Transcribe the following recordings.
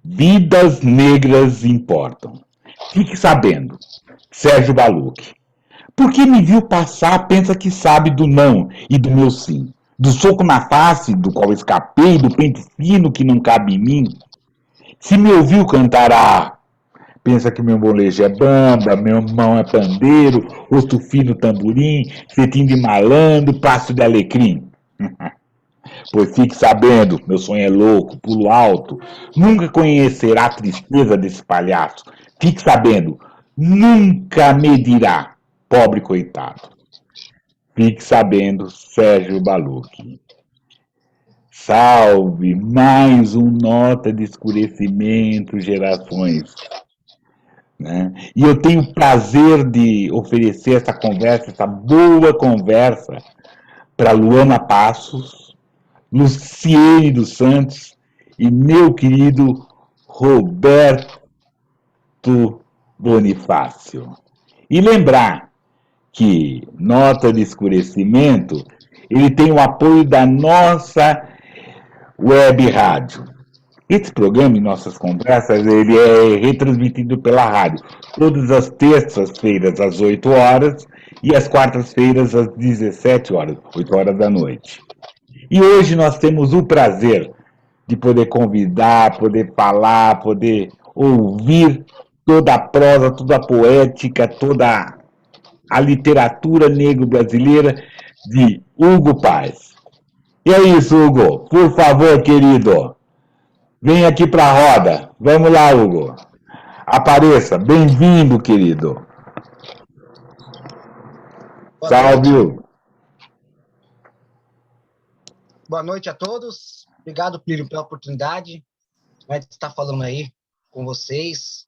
Vidas negras importam. Fique sabendo, Sérgio Baluch. Porque me viu passar, pensa que sabe do não e do meu sim. Do soco na face, do qual escapei, do pente fino que não cabe em mim. Se me ouviu cantar, pensa que meu molejo é bamba, meu mão é pandeiro, rosto fino tamborim, cetim de malandro, passo de alecrim. Pois fique sabendo, meu sonho é louco, pulo alto, nunca conhecerá a tristeza desse palhaço. Fique sabendo, nunca medirá, pobre coitado. Fique sabendo, Sérgio Baluch. Salve, mais um nota de escurecimento, gerações. Né? E eu tenho o prazer de oferecer essa conversa, essa boa conversa, para Luana Passos, Luciene dos Santos e meu querido Roberto Bonifácio. E lembrar que Nota de Escurecimento ele tem o apoio da nossa web rádio. Esse programa, em nossas conversas, ele é retransmitido pela rádio todas as terças-feiras às 8 horas e às quartas-feiras às 17 horas, 8 horas da noite. E hoje nós temos o prazer de poder convidar, poder falar, poder ouvir toda a prosa, toda a poética, toda a literatura negro-brasileira de Hugo Paz. E é isso, Hugo. Por favor, querido, vem aqui para a roda. Vamos lá, Hugo. Apareça. Bem-vindo, querido. Boa Salve, noite. Hugo. Boa noite a todos. Obrigado, Plínio, pela oportunidade, né, de estar falando aí com vocês,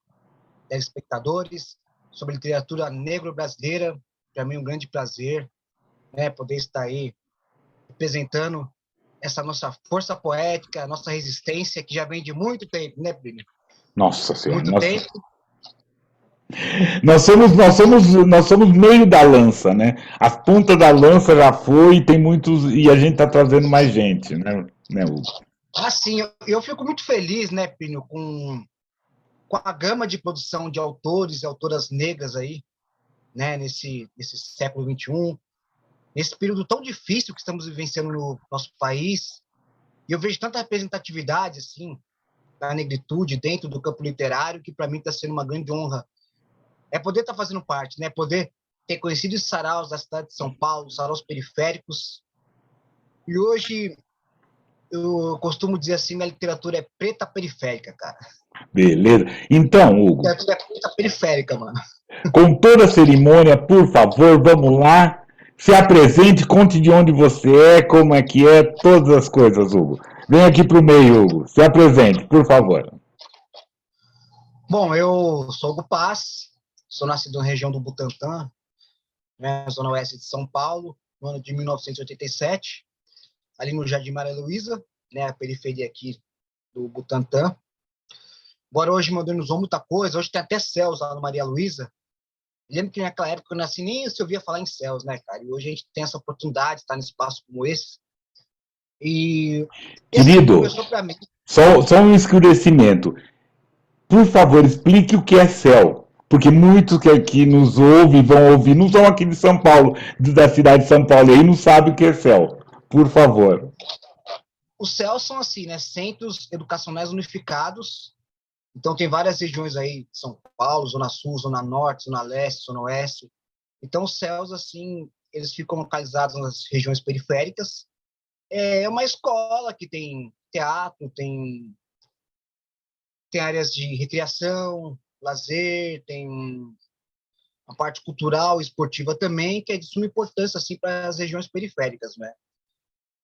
telespectadores, sobre literatura negro-brasileira. Para mim é um grande prazer, né, poder estar aí representando essa nossa força poética, nossa resistência, que já vem de muito tempo, né, Plínio? Nossa Senhora. Muito tempo. Nós somos meio da lança, né? As pontas da lança já foi e tem muitos e a gente está trazendo mais gente, né, Hugo? Assim, eu fico muito feliz, né, Plínio, com a gama de produção de autores e autoras negras aí, né, nesse século XXI, nesse período tão difícil que estamos vivenciando no nosso país. E eu vejo tanta representatividade, assim, da negritude dentro do campo literário, que para mim está sendo uma grande honra. É poder estar fazendo parte, né? Poder ter conhecido os saraus da cidade de São Paulo, saraus periféricos. E hoje eu costumo dizer assim, minha literatura é preta periférica, cara. Beleza. Então, Hugo, Literatura é preta periférica, mano. com toda a cerimônia, por favor, vamos lá. Se apresente, conte de onde você é, como é que é, todas as coisas, Hugo. Vem aqui para o meio, Hugo. Se apresente, por favor. Bom, eu sou Hugo Paz, sou nascido na região do Butantã, né, zona oeste de São Paulo, no ano de 1987, ali no Jardim Maria Luísa, né, a periferia aqui do Butantã. Agora hoje modernizou muita coisa, hoje tem até céus lá no Maria Luísa. Lembro que naquela época eu nasci, nem se ouvia falar em céus, né, cara? E hoje a gente tem essa oportunidade de estar em espaços como esse. E esse livro Querido, começou para mim. só um esclarecimento. Por favor, explique o que é céu. Porque muitos que aqui nos ouvem, vão ouvir, não são aqui de São Paulo, da cidade de São Paulo, e aí não sabem o que é céu. Por favor. Os céus são assim, né? Centros educacionais unificados. Então tem várias regiões aí de São Paulo, Zona Sul, Zona Norte, Zona Leste, Zona Oeste. Então os céus, assim, eles ficam localizados nas regiões periféricas. É uma escola que tem teatro, tem áreas de recreação, lazer, tem a parte cultural e esportiva também, que é de suma importância assim para as regiões periféricas, né?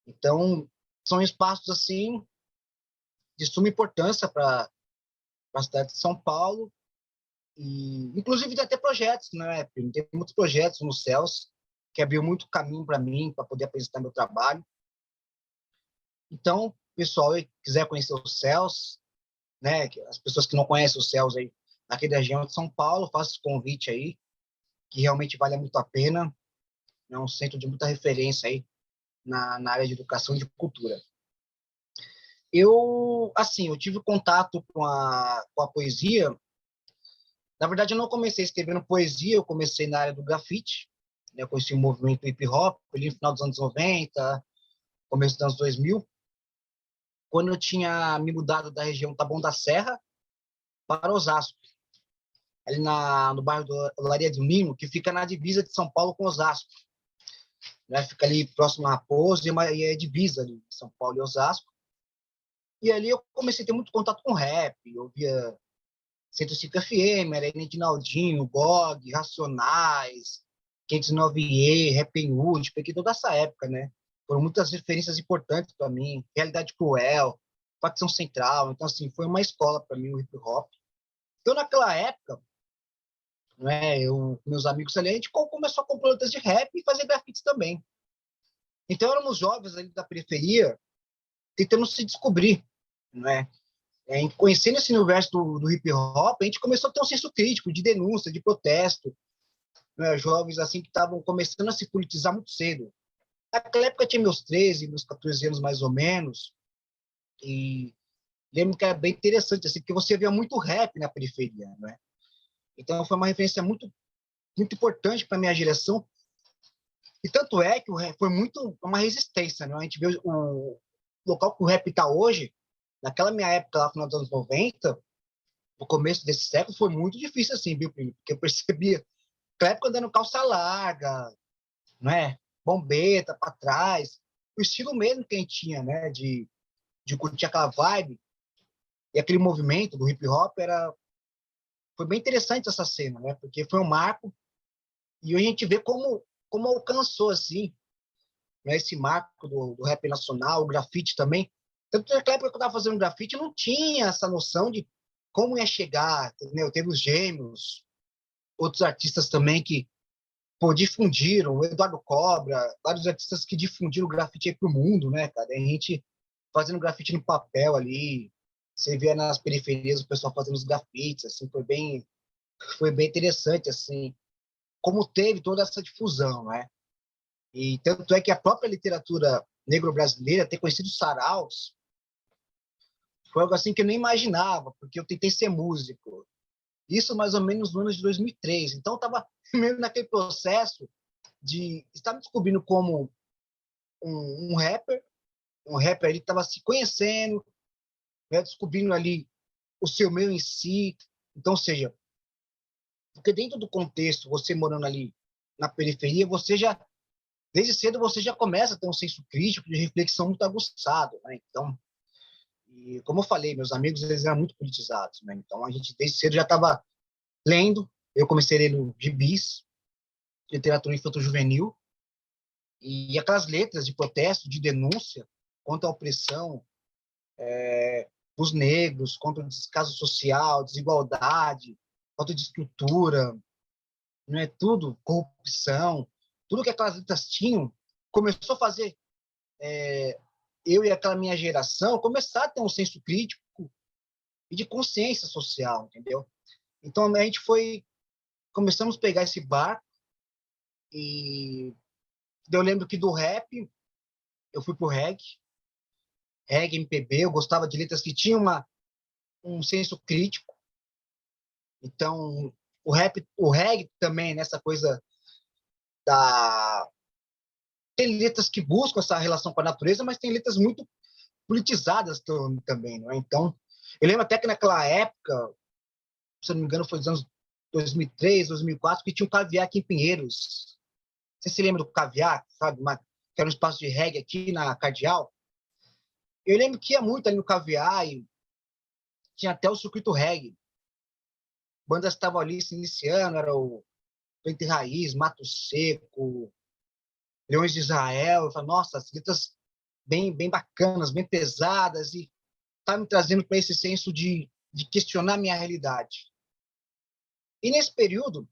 Então, são espaços assim de suma importância para a cidade de São Paulo e inclusive tem até projetos, né? Tem muitos projetos nos céus que abriu muito caminho para mim para poder apresentar meu trabalho. Então, pessoal, se quiser conhecer os céus, né? As pessoas que não conhecem os céus aí aqui da região de São Paulo, faço esse convite aí, que realmente vale muito a pena. É um centro de muita referência aí na área de educação e de cultura. eu tive contato com a poesia. Na verdade, eu não comecei escrevendo poesia, eu comecei na área do grafite, né? Eu conheci o movimento hip hop ali no final dos anos 90, começo dos anos 2000, quando eu tinha me mudado da região Taboão da Serra para Osasco, ali no bairro do Olaria do Ninho, que fica na divisa de São Paulo com Osasco, né? Fica ali próximo a Raposo e é divisa ali, São Paulo e Osasco. E ali eu comecei a ter muito contato com rap, eu ouvia 105 FM, era Naldinho, GOG, Racionais, 509E, Rap Hood, peguei toda essa época, né? Foram muitas referências importantes para mim, Realidade Cruel, Facção Central, então assim, foi uma escola para mim o hip hop. Então naquela época, né, meus amigos ali, a gente começou a comprar letras de rap e fazer grafites também. Então éramos jovens ali da periferia, tentando se descobrir, né? Conhecendo esse universo do hip hop, a gente começou a ter um senso crítico de denúncia, de protesto, né? Jovens assim que estavam começando a se politizar muito cedo. Naquela época eu tinha meus 13, meus 14 anos mais ou menos, e lembro que era bem interessante, assim, porque você via muito rap na periferia, né? Então foi uma referência muito, muito importante para minha geração, e tanto é que o rap foi muito uma resistência, né? A gente vê o local que o rap está hoje, naquela minha época, lá no final dos anos 90, no começo desse século, foi muito difícil assim, viu, primo? Porque eu percebia, naquela época andando calça larga, né? Bombeta para trás, o estilo mesmo que a gente tinha, né? De curtir aquela vibe e aquele movimento do hip hop foi bem interessante essa cena, né? Porque foi um marco e hoje a gente vê como alcançou assim, né? Esse marco do rap nacional, o grafite também. Tanto que naquela época que eu estava fazendo grafite, eu não tinha essa noção de como ia chegar, entendeu? Teve os Gêmeos, outros artistas também que difundiram, o Eduardo Cobra, vários artistas que difundiram o grafite aí pro mundo, né, cara? A gente fazendo grafite no papel ali, você vê nas periferias o pessoal fazendo os grafites, assim, foi bem interessante, assim, como teve toda essa difusão, né? E tanto é que a própria literatura negro-brasileira ter conhecido saraus foi algo assim que eu nem imaginava, porque eu tentei ser músico. Isso mais ou menos no ano de 2003. Então, eu estava meio naquele processo de estar me descobrindo como um rapper, ele estava se conhecendo, né, descobrindo ali o seu meio em si. Então, ou seja, porque dentro do contexto, você morando ali na periferia, desde cedo, você já começa a ter um senso crítico de reflexão muito aguçado, né? Então, e como eu falei, meus amigos, eles eram muito politizados, né? Então, a gente desde cedo já estava lendo, eu comecei lendo gibis, literatura infanto-juvenil, e aquelas letras de protesto, de denúncia contra a opressão dos negros, contra o descaso social, desigualdade, falta de estrutura, não é tudo, corrupção, tudo que aquelas letras tinham, começou a fazer eu e aquela minha geração começar a ter um senso crítico e de consciência social, entendeu? Então a gente começamos a pegar esse barco e eu lembro que do rap eu fui pro reggae, MPB, eu gostava de letras que tinham um senso crítico. Então, o reggae também, nessa coisa da... Tem letras que buscam essa relação com a natureza, mas tem letras muito politizadas também, não é? Então, eu lembro até que naquela época, se não me engano, foi dos anos 2003, 2004, que tinha um caviar aqui em Pinheiros. Você se lembra do caviar, sabe? Que era um espaço de reggae aqui na Cardeal. Eu lembro que ia muito ali no caviar e tinha até o circuito reggae. Bandas estavam ali se iniciando, era o Plente Raiz, Mato Seco, Leões de Israel. Eu falei, nossa, as letras bem bacanas, bem pesadas, e tá me trazendo para esse senso de questionar minha realidade. E nesse período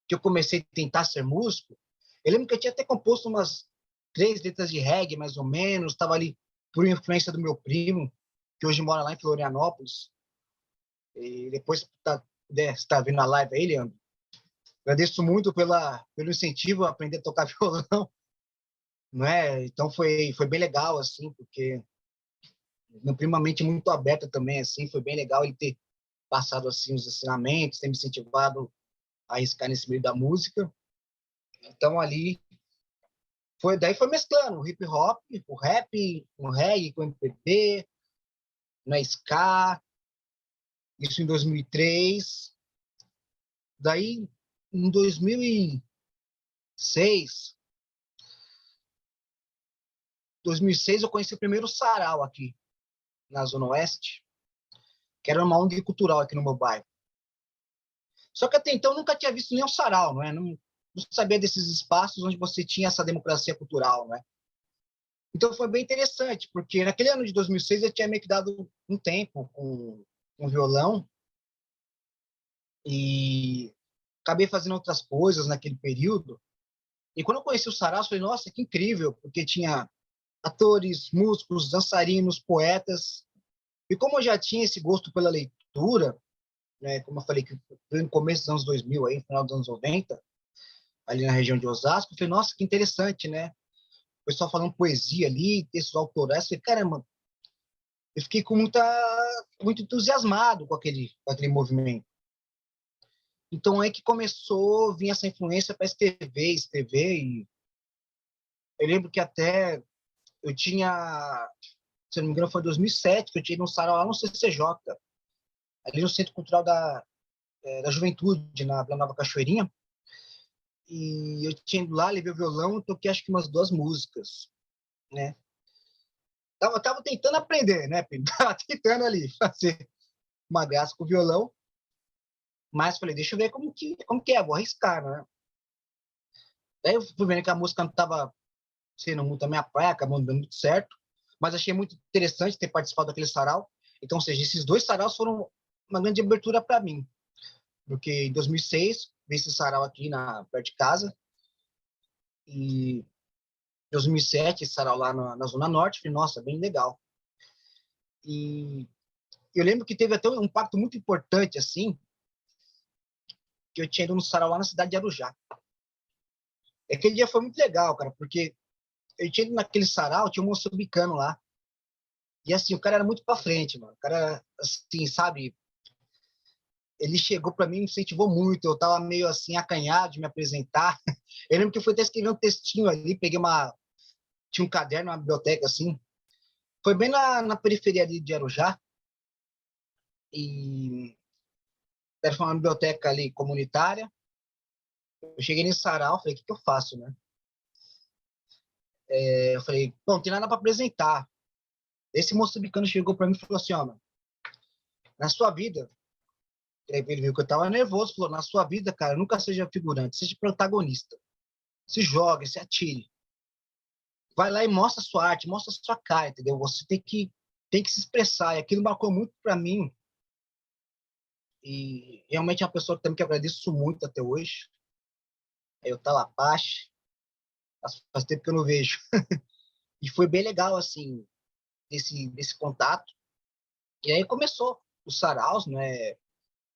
que eu comecei a tentar ser músico, eu lembro que eu tinha até composto umas 3 letras de reggae, mais ou menos, estava ali por influência do meu primo, que hoje mora lá em Florianópolis. E depois você está vendo a live aí, Leandro. Agradeço muito pelo incentivo a aprender a tocar violão, não é? Então foi bem legal assim, porque Meu primo, uma mente muito aberta também, assim, foi bem legal ele ter passado, assim, os ensinamentos, ter me incentivado a arriscar nesse meio da música. Então, ali, daí foi mesclando o hip hop, o rap, o reggae com MPB, na ska, isso em 2003. Daí, em 2006 eu conheci o primeiro sarau aqui na Zona Oeste, que era uma ONG cultural aqui no meu bairro. Só que até então eu nunca tinha visto nenhum sarau, não é? Não sabia desses espaços onde você tinha essa democracia cultural, né? Então foi bem interessante, porque naquele ano de 2006 eu tinha meio que dado um tempo com violão e acabei fazendo outras coisas naquele período. E quando eu conheci o sarau, eu falei, nossa, que incrível, porque tinha atores, músicos, dançarinos, poetas. E como eu já tinha esse gosto pela leitura, né, como eu falei, que foi no começo dos anos 2000, aí, no final dos anos 90, ali na região de Osasco, eu falei, nossa, que interessante, né? O pessoal falando poesia ali, textos autorais, eu falei, caramba, eu fiquei muito entusiasmado com aquele movimento. Então é que começou a vir essa influência para escrever, e eu lembro que até eu tinha, se não me engano, foi em 2007, que eu tinha ido num sarau lá no CCJ, ali no Centro Cultural da Juventude, na Nova Cachoeirinha, e eu tinha ido lá, levei o violão, toquei acho que umas 2 músicas, né? Tava tentando aprender, né, Pedro? Tava tentando ali fazer uma graça com o violão, mas falei, deixa eu ver como que é, vou arriscar, né? Daí eu fui vendo que a música não estava sendo muito a minha praia, acabou não dando muito certo, mas achei muito interessante ter participado daquele sarau. Então, ou seja, esses 2 saraus foram uma grande abertura para mim, porque em 2006 vi esse sarau aqui perto de casa, e em 2007 esse sarau lá na Zona Norte, falei, nossa, bem legal. E eu lembro que teve até um impacto muito importante, assim, que eu tinha ido no sarau lá na cidade de Arujá. Aquele dia foi muito legal, cara, porque eu tinha ido naquele sarau, tinha um moçambicano lá. E assim, o cara era muito pra frente, mano. O cara, assim, sabe, ele chegou pra mim, me incentivou muito. Eu tava meio assim, acanhado de me apresentar. Eu lembro que eu fui até escrever um textinho ali, tinha um caderno, uma biblioteca, assim. Foi bem na periferia ali de Arujá. E era uma biblioteca ali comunitária. Eu cheguei nesse sarau, falei, o que que eu faço, né? Eu falei, bom, não tem nada para apresentar. Esse moçambicano chegou para mim e falou assim, ó, mano, na sua vida, ele viu que eu tava nervoso, falou, na sua vida, cara, nunca seja figurante, seja protagonista. Se jogue, se atire. Vai lá e mostra a sua arte, mostra a sua cara, entendeu? Você tem que se expressar. E aquilo marcou muito para mim. E realmente é uma pessoa também que eu agradeço muito até hoje. É o Talapache. Faz tempo que eu não vejo. E foi bem legal, assim, desse contato. E aí começou os saraus, né?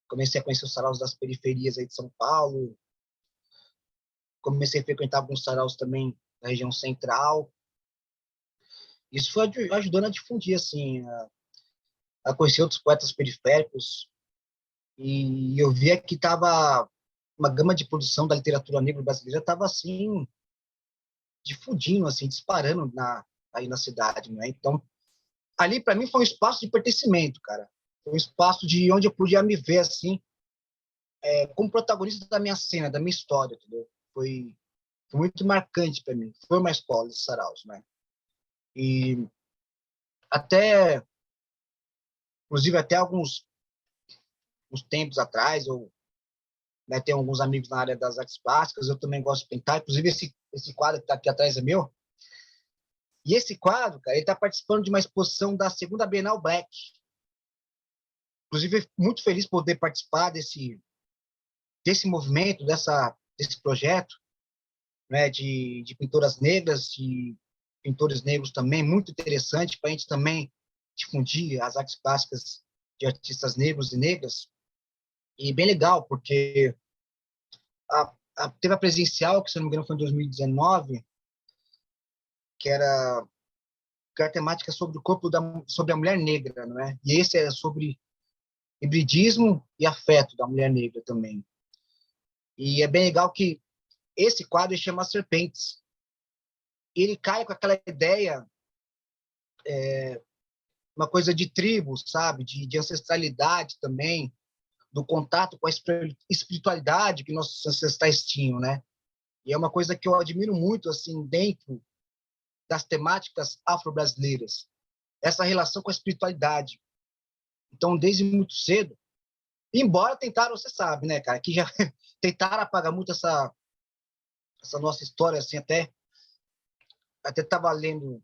Comecei a conhecer os saraus das periferias aí de São Paulo. Comecei a frequentar alguns saraus também da região central. Isso foi ajudando a difundir, assim, a conhecer outros poetas periféricos. E eu via que tava uma gama de produção da literatura negra brasileira estava assim difundindo, assim, disparando aí na cidade, né? Então, ali para mim foi um espaço de pertencimento, cara. Foi um espaço de onde eu podia me ver assim, como protagonista da minha cena, da minha história, entendeu? Foi muito marcante para mim. Foi uma escola de saraus, né? E até, inclusive, até uns tempos atrás, eu, né, tenho alguns amigos na área das artes plásticas, eu também gosto de pintar. Inclusive, esse quadro que está aqui atrás é meu. E esse quadro, cara, ele está participando de uma exposição da segunda Bienal Black. Inclusive, muito feliz por poder participar desse movimento, desse projeto, né, de pintoras negras, de pintores negros também, muito interessante para a gente também difundir as artes plásticas de artistas negros e negras. E bem legal, porque teve a presencial, que se não me engano foi em 2019, que era que a temática é sobre o corpo sobre a mulher negra, não é? E esse é sobre hibridismo e afeto da mulher negra também. E é bem legal que esse quadro chama Serpentes. E ele cai com aquela ideia, uma coisa de tribo, sabe? De ancestralidade também, do contato com a espiritualidade que nossos ancestrais tinham, né? E é uma coisa que eu admiro muito, assim, dentro das temáticas afro-brasileiras, essa relação com a espiritualidade. Então, desde muito cedo, embora tentaram, você sabe, né, cara, que já tentaram apagar muito essa nossa história, assim, até estava lendo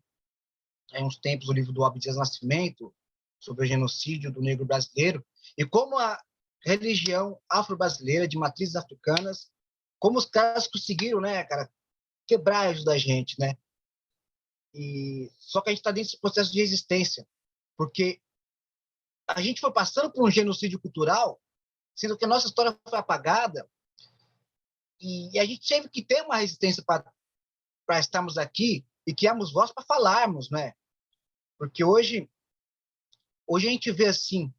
há uns tempos o livro do Abdias Nascimento, sobre o genocídio do negro brasileiro, e como a religião afro-brasileira, de matrizes africanas, como os caras conseguiram, né, cara, quebrar isso da gente, né? E só que a gente está dentro desse processo de resistência, porque a gente foi passando por um genocídio cultural, sendo que a nossa história foi apagada, e a gente teve que ter uma resistência para estarmos aqui e criarmos voz para falarmos, né? Porque hoje a gente vê assim,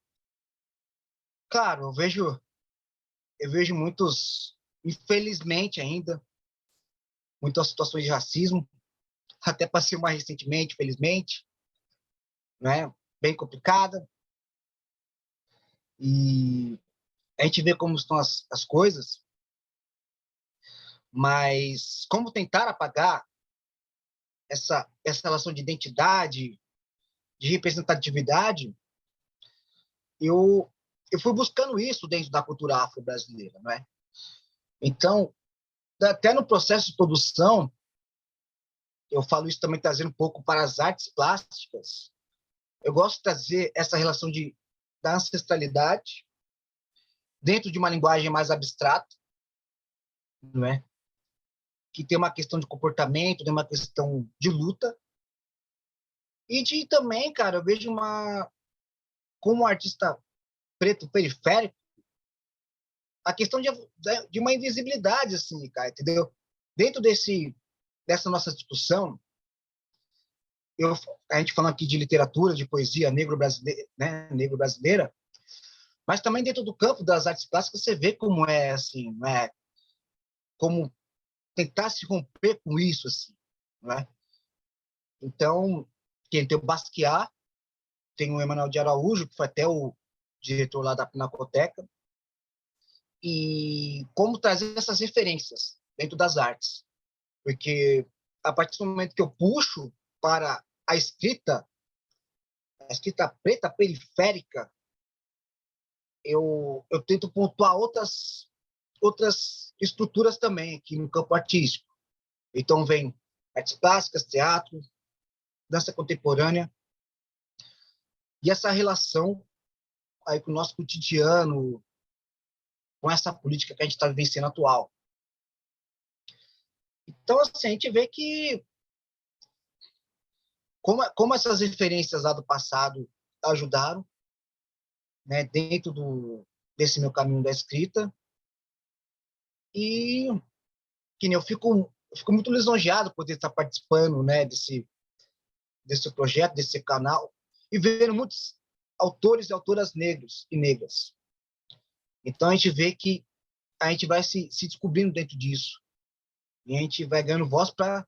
claro, eu vejo muitos, infelizmente ainda, muitas situações de racismo, até passei uma recentemente, felizmente, né? Bem complicada. E a gente vê como estão as coisas, mas como tentar apagar essa relação de identidade, de representatividade, eu fui buscando isso dentro da cultura afro-brasileira, não é? Então, até no processo de produção, eu falo isso também trazendo um pouco para as artes plásticas, eu gosto de trazer essa relação da ancestralidade dentro de uma linguagem mais abstrata, não é? Que tem uma questão de comportamento, tem uma questão de luta, e de também, cara, eu vejo como artista preto periférico, a questão de uma invisibilidade, assim, cara, entendeu? Dentro dessa nossa discussão, a gente falando aqui de literatura, de poesia negro-brasileira, né, negro-brasileira, mas também dentro do campo das artes plásticas você vê como é, assim, né, como tentar se romper com isso, assim, né? Então, quem tem o Basquiat, tem o Emanuel de Araújo, que foi até o diretor lá da Pinacoteca, e como trazer essas referências dentro das artes. Porque a partir do momento que eu puxo para a escrita preta periférica, eu tento pontuar outras estruturas também aqui no campo artístico. Então, vem artes plásticas, teatro, dança contemporânea, e essa relação aí com o nosso cotidiano, com essa política que a gente está vivenciando atual. Então, assim, a gente vê que como essas referências lá do passado ajudaram, né, dentro desse meu caminho da escrita, e que nem eu fico muito lisonjeado por estar participando, né, desse projeto, desse canal, e vendo muitos autores e autoras negros e negras. Então, a gente vê que a gente vai se descobrindo dentro disso, e a gente vai ganhando voz para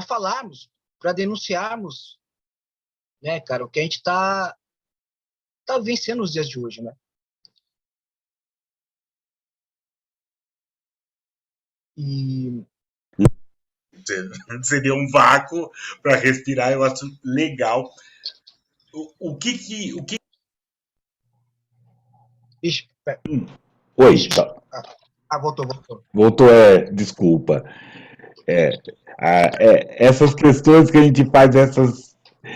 falarmos, para denunciarmos, né, cara, o que a gente está vencendo nos dias de hoje, né? E Seria um vácuo para respirar, eu acho legal. O que... Ixi, Oi, ixi, voltou. voltou, desculpa. É, essas questões que a gente faz,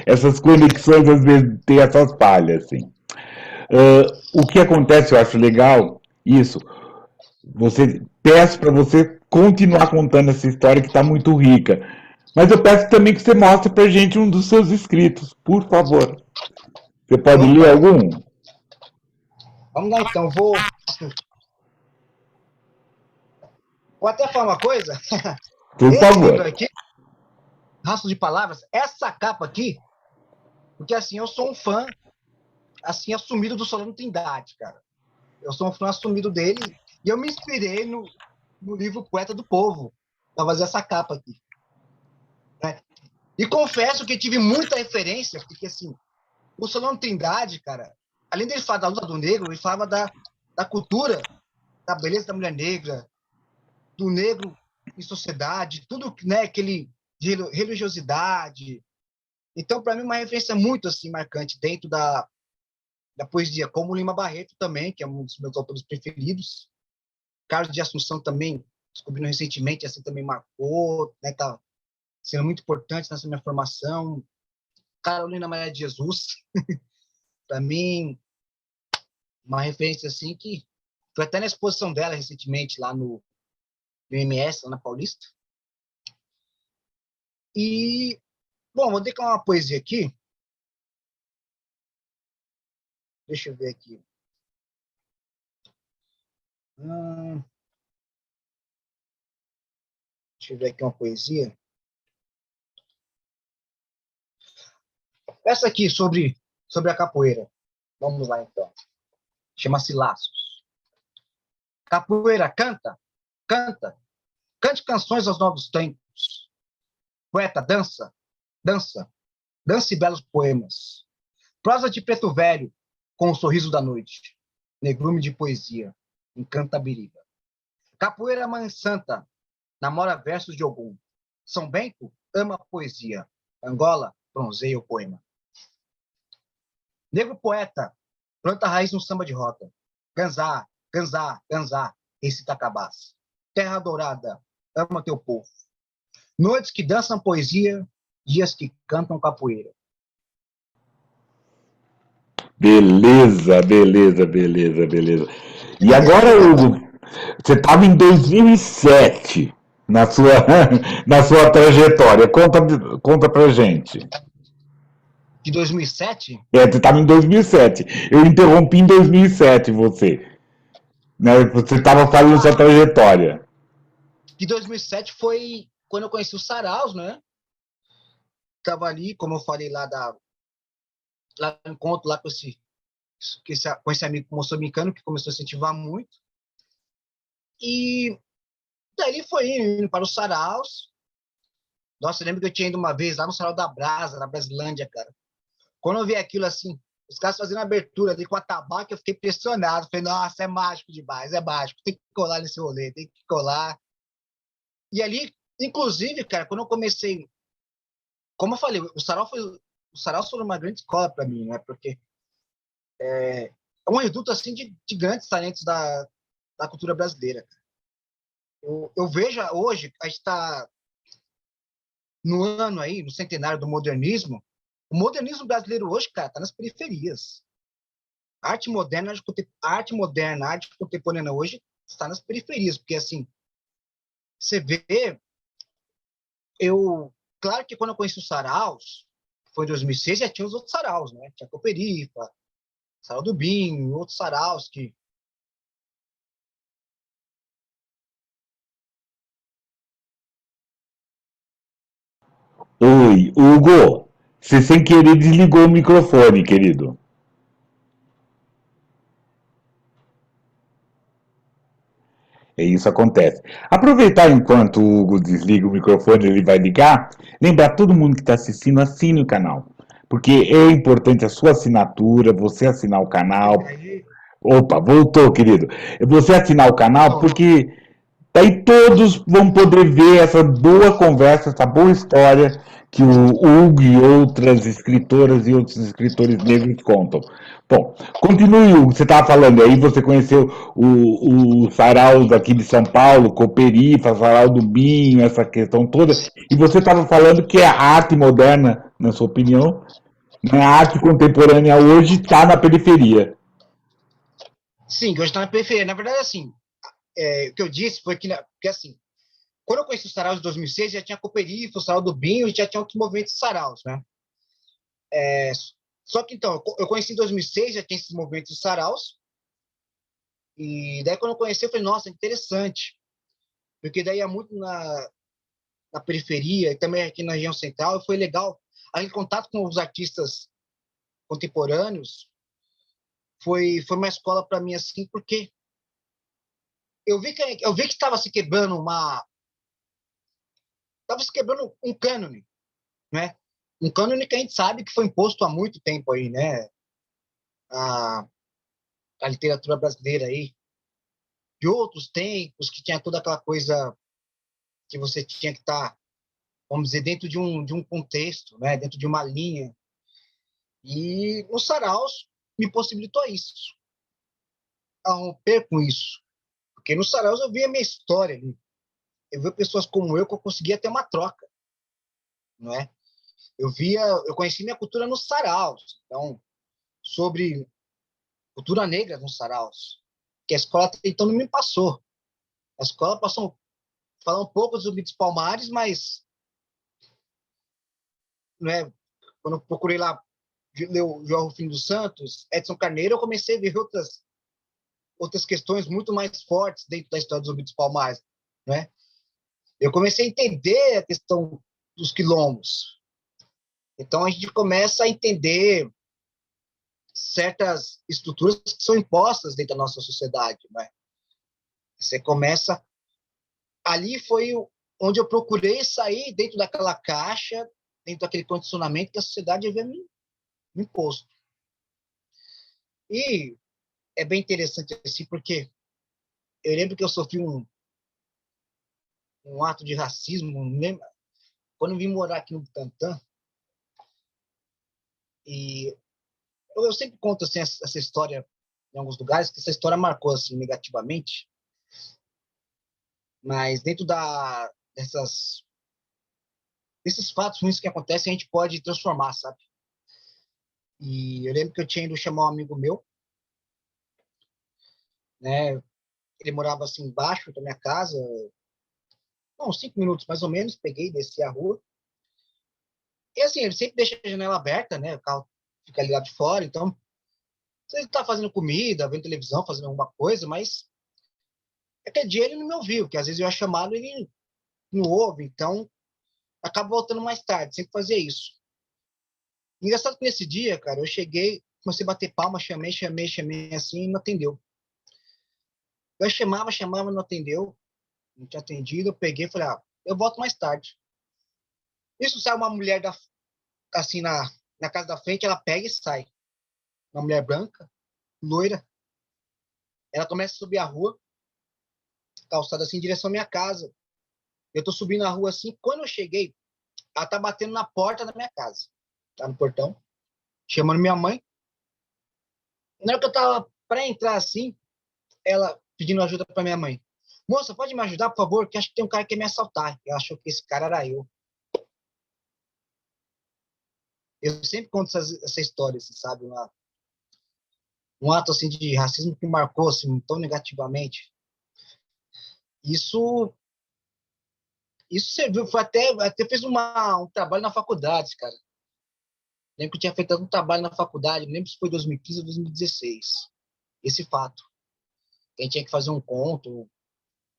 essas conexões, às vezes tem essas falhas, assim. O que acontece, eu acho legal, isso, peço para você continuar contando essa história que está muito rica, mas eu peço também que você mostre para a gente um dos seus escritos, por favor. Você pode ler Opa, algum? vamos lá então, vou até falar uma coisa. Por Esse favor. livro aqui, rastro de palavras, essa capa aqui, porque assim, eu sou um fã, assim, assumido do Solano Trindade, cara. Eu sou um fã assumido dele e eu me inspirei no livro Poeta do Povo para fazer essa capa aqui. Né? E confesso que tive muita referência, porque assim, o Solano Trindade, cara, além dele falar da luta do negro, ele falava da cultura, da beleza da mulher negra, do negro em sociedade, tudo, né, aquele de religiosidade. Então, para mim, uma referência muito assim marcante dentro da poesia, como Lima Barreto também, que é um dos meus autores preferidos. Carlos de Assunção também, descobrindo recentemente, assim também marcou, né, tá sendo muito importante nessa minha formação. Carolina Maria de Jesus, para mim, uma referência assim que foi até na exposição dela recentemente lá no MS, lá na Paulista. E, bom, vou declamar uma poesia aqui. Deixa eu ver aqui. Deixa eu ver aqui uma poesia. Essa aqui, sobre a capoeira. Vamos lá, então. Chama-se Laços. Capoeira, canta, canta. Cante canções aos novos tempos. Poeta, dança, dança. Dance belos poemas. Prosa de preto velho, com o sorriso da noite. Negrume de poesia, encanta a biriba. Capoeira, mãe santa, namora versos de Ogum. São Bento ama poesia. Angola bronzeia o poema. Negro poeta, planta raiz no samba de roda. Ganzá, ganzá, ganzá, recita cabaça. Terra dourada, ama teu povo. Noites que dançam poesia, dias que cantam capoeira. Beleza, beleza, beleza, beleza. E agora, Hugo, você estava em 2007 na sua, na sua trajetória. Conta pra gente. De 2007? Você estava em 2007. Eu interrompi em 2007 você. Né? Você estava fazendo sua trajetória. De 2007 foi quando eu conheci o Saraus, né? Tava ali, como eu falei, lá no encontro, lá com esse amigo moçambicano que começou a incentivar muito. E daí foi indo para o Saraus. Nossa, eu lembro que eu tinha ido uma vez lá no Sarau da Brasa, na Brasilândia, cara. Quando eu vi aquilo assim, os caras fazendo abertura ali com a tabaco, eu fiquei impressionado. Falei, nossa, é mágico demais, é mágico. Tem que colar nesse rolê, tem que colar. E ali, inclusive, cara, quando eu comecei, como eu falei, o Sarau foi uma grande escola para mim, né? Porque é um reduto assim de grandes talentos da cultura brasileira. Eu vejo hoje, a gente está no ano aí, no centenário do modernismo. O modernismo brasileiro hoje, cara, está nas periferias. A arte moderna, a arte contemporânea hoje está nas periferias, porque assim, você vê, claro que quando eu conheci o Saraus, foi em 2006, já tinha os outros Saraus, né? Tinha Coperifa, Sarau do Binho, outros Saraus que Oi, Hugo, você sem querer desligou o microfone, querido. É isso acontece. Aproveitar enquanto o Hugo desliga o microfone, ele vai ligar. Lembrar todo mundo que está assistindo, assine o canal. Porque é importante a sua assinatura, você assinar o canal. aí, Opa, voltou, querido. Você assinar o canal, voltou. porque daí todos vão poder ver essa boa conversa, essa boa história que o Hugo e outras escritoras e outros escritores negros contam. Bom, continue, Hugo. Você estava falando aí, você conheceu o Sarau daqui de São Paulo, Cooperifa, Sarau do Binho, essa questão toda, e você estava falando que a arte moderna, na sua opinião, a arte contemporânea hoje está na periferia. Sim, que hoje está na periferia. Na verdade, assim, o que eu disse foi que assim, quando eu conheci o Saraus em 2006, já tinha a Cooperifa, o Sarau do Binho, e já tinha outros movimentos de Saraus, né? Só que, então, eu conheci em 2006, já tinha esses movimentos de Saraus, e daí quando eu conheci, eu falei, nossa, interessante, porque daí é muito na periferia e também aqui na região central, e foi legal. Aí, contato com os artistas contemporâneos foi uma escola para mim, assim, porque eu vi que estava se quebrando um cânone, né? Um cânone que a gente sabe que foi imposto há muito tempo aí, né? A, a literatura brasileira aí, de outros tempos, que tinha toda aquela coisa que você tinha que estar, vamos dizer, dentro de um contexto, né? Dentro de uma linha. E o Saraus me possibilitou isso, a romper com isso. Porque no Saraus eu via a minha história ali. Eu via pessoas como eu que eu conseguia ter uma troca, não é? Eu conheci minha cultura no Saraus. Então, sobre cultura negra no Saraus, que a escola então não me passou. A escola passou a falar um pouco dos Zumbi dos Palmares, mas, né, quando eu procurei lá ler o João Rufino dos Santos, Edson Carneiro, eu comecei a ver outras questões muito mais fortes dentro da história dos Zumbi dos Palmares, né? Eu comecei a entender a questão dos quilombos. Então a gente começa a entender certas estruturas que são impostas dentro da nossa sociedade, né? Você começa ali foi onde eu procurei sair dentro daquela caixa, dentro daquele condicionamento que a sociedade havia me imposto. E é bem interessante assim, porque eu lembro que eu sofri um ato de racismo, quando eu vim morar aqui no Butantã, e eu sempre conto assim, essa história em alguns lugares, que essa história marcou assim, negativamente, mas dentro desses fatos ruins que acontecem, a gente pode transformar, sabe? E eu lembro que eu tinha ido chamar um amigo meu, né? Ele morava assim embaixo da minha casa, uns 5 minutos mais ou menos, peguei, desci a rua. E assim, ele sempre deixa a janela aberta, né? O carro fica ali lá de fora, então se ele tá fazendo comida, vendo televisão, fazendo alguma coisa, mas aquele dia ele não me ouviu, porque às vezes eu ia chamado e ele não ouve, então acaba voltando mais tarde, sempre fazia isso. Engraçado que nesse dia, cara, eu cheguei, comecei a bater palma, chamei assim, e não atendeu. Eu chamava, não atendeu, não tinha atendido, eu peguei e falei, eu volto mais tarde. Isso sai uma mulher assim na casa da frente, ela pega e sai. Uma mulher branca, loira, ela começa a subir a rua, calçada assim, em direção à minha casa. Eu tô subindo a rua assim, quando eu cheguei, ela tá batendo na porta da minha casa, tá no portão, chamando minha mãe. Na hora que eu tava para entrar assim, ela pedindo ajuda para minha mãe. Moça, pode me ajudar, por favor? Que acho que tem um cara que quer me assaltar. Eu achou que esse cara era eu. Eu sempre conto essa história, assim, sabe? Um ato assim de racismo que marcou assim tão negativamente. Isso isso serviu, foi até fez um trabalho na faculdade, cara. Lembro que eu tinha feito um trabalho na faculdade, não lembro se foi 2015 ou 2016. Esse fato. A gente tinha que fazer um conto,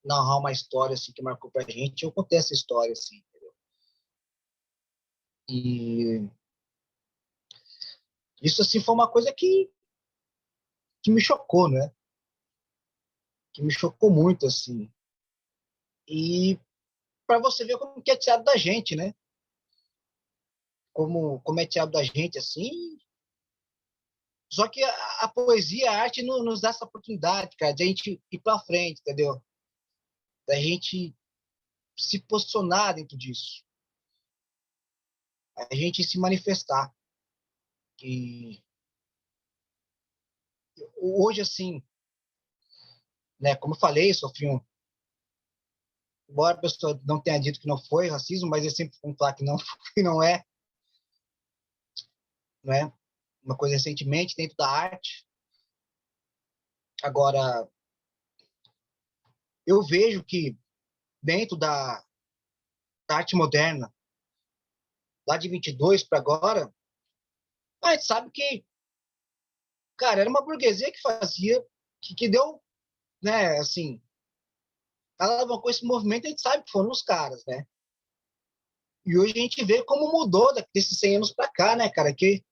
narrar uma história assim que marcou pra gente. Eu contei essa história assim, entendeu? E isso assim foi uma coisa que me chocou, né? Que me chocou muito assim. E para você ver como que é teatro da gente, né? Como é teatro da gente assim. Só que a poesia, a arte nos dá essa oportunidade, cara, de a gente ir para frente, entendeu? Da gente se posicionar dentro disso, a gente se manifestar. E hoje, assim, né, como eu falei, sofri embora a pessoa não tenha dito que não foi racismo, mas eu sempre vou falar que não, que não é, né? Uma coisa recentemente dentro da arte. Agora, eu vejo que dentro da arte moderna, lá de 22 para agora, a gente sabe que, cara, era uma burguesia que fazia, que deu, né, assim, alavancou esse movimento, a gente sabe que foram os caras, né? E hoje a gente vê como mudou desses 100 anos para cá, né, cara? Que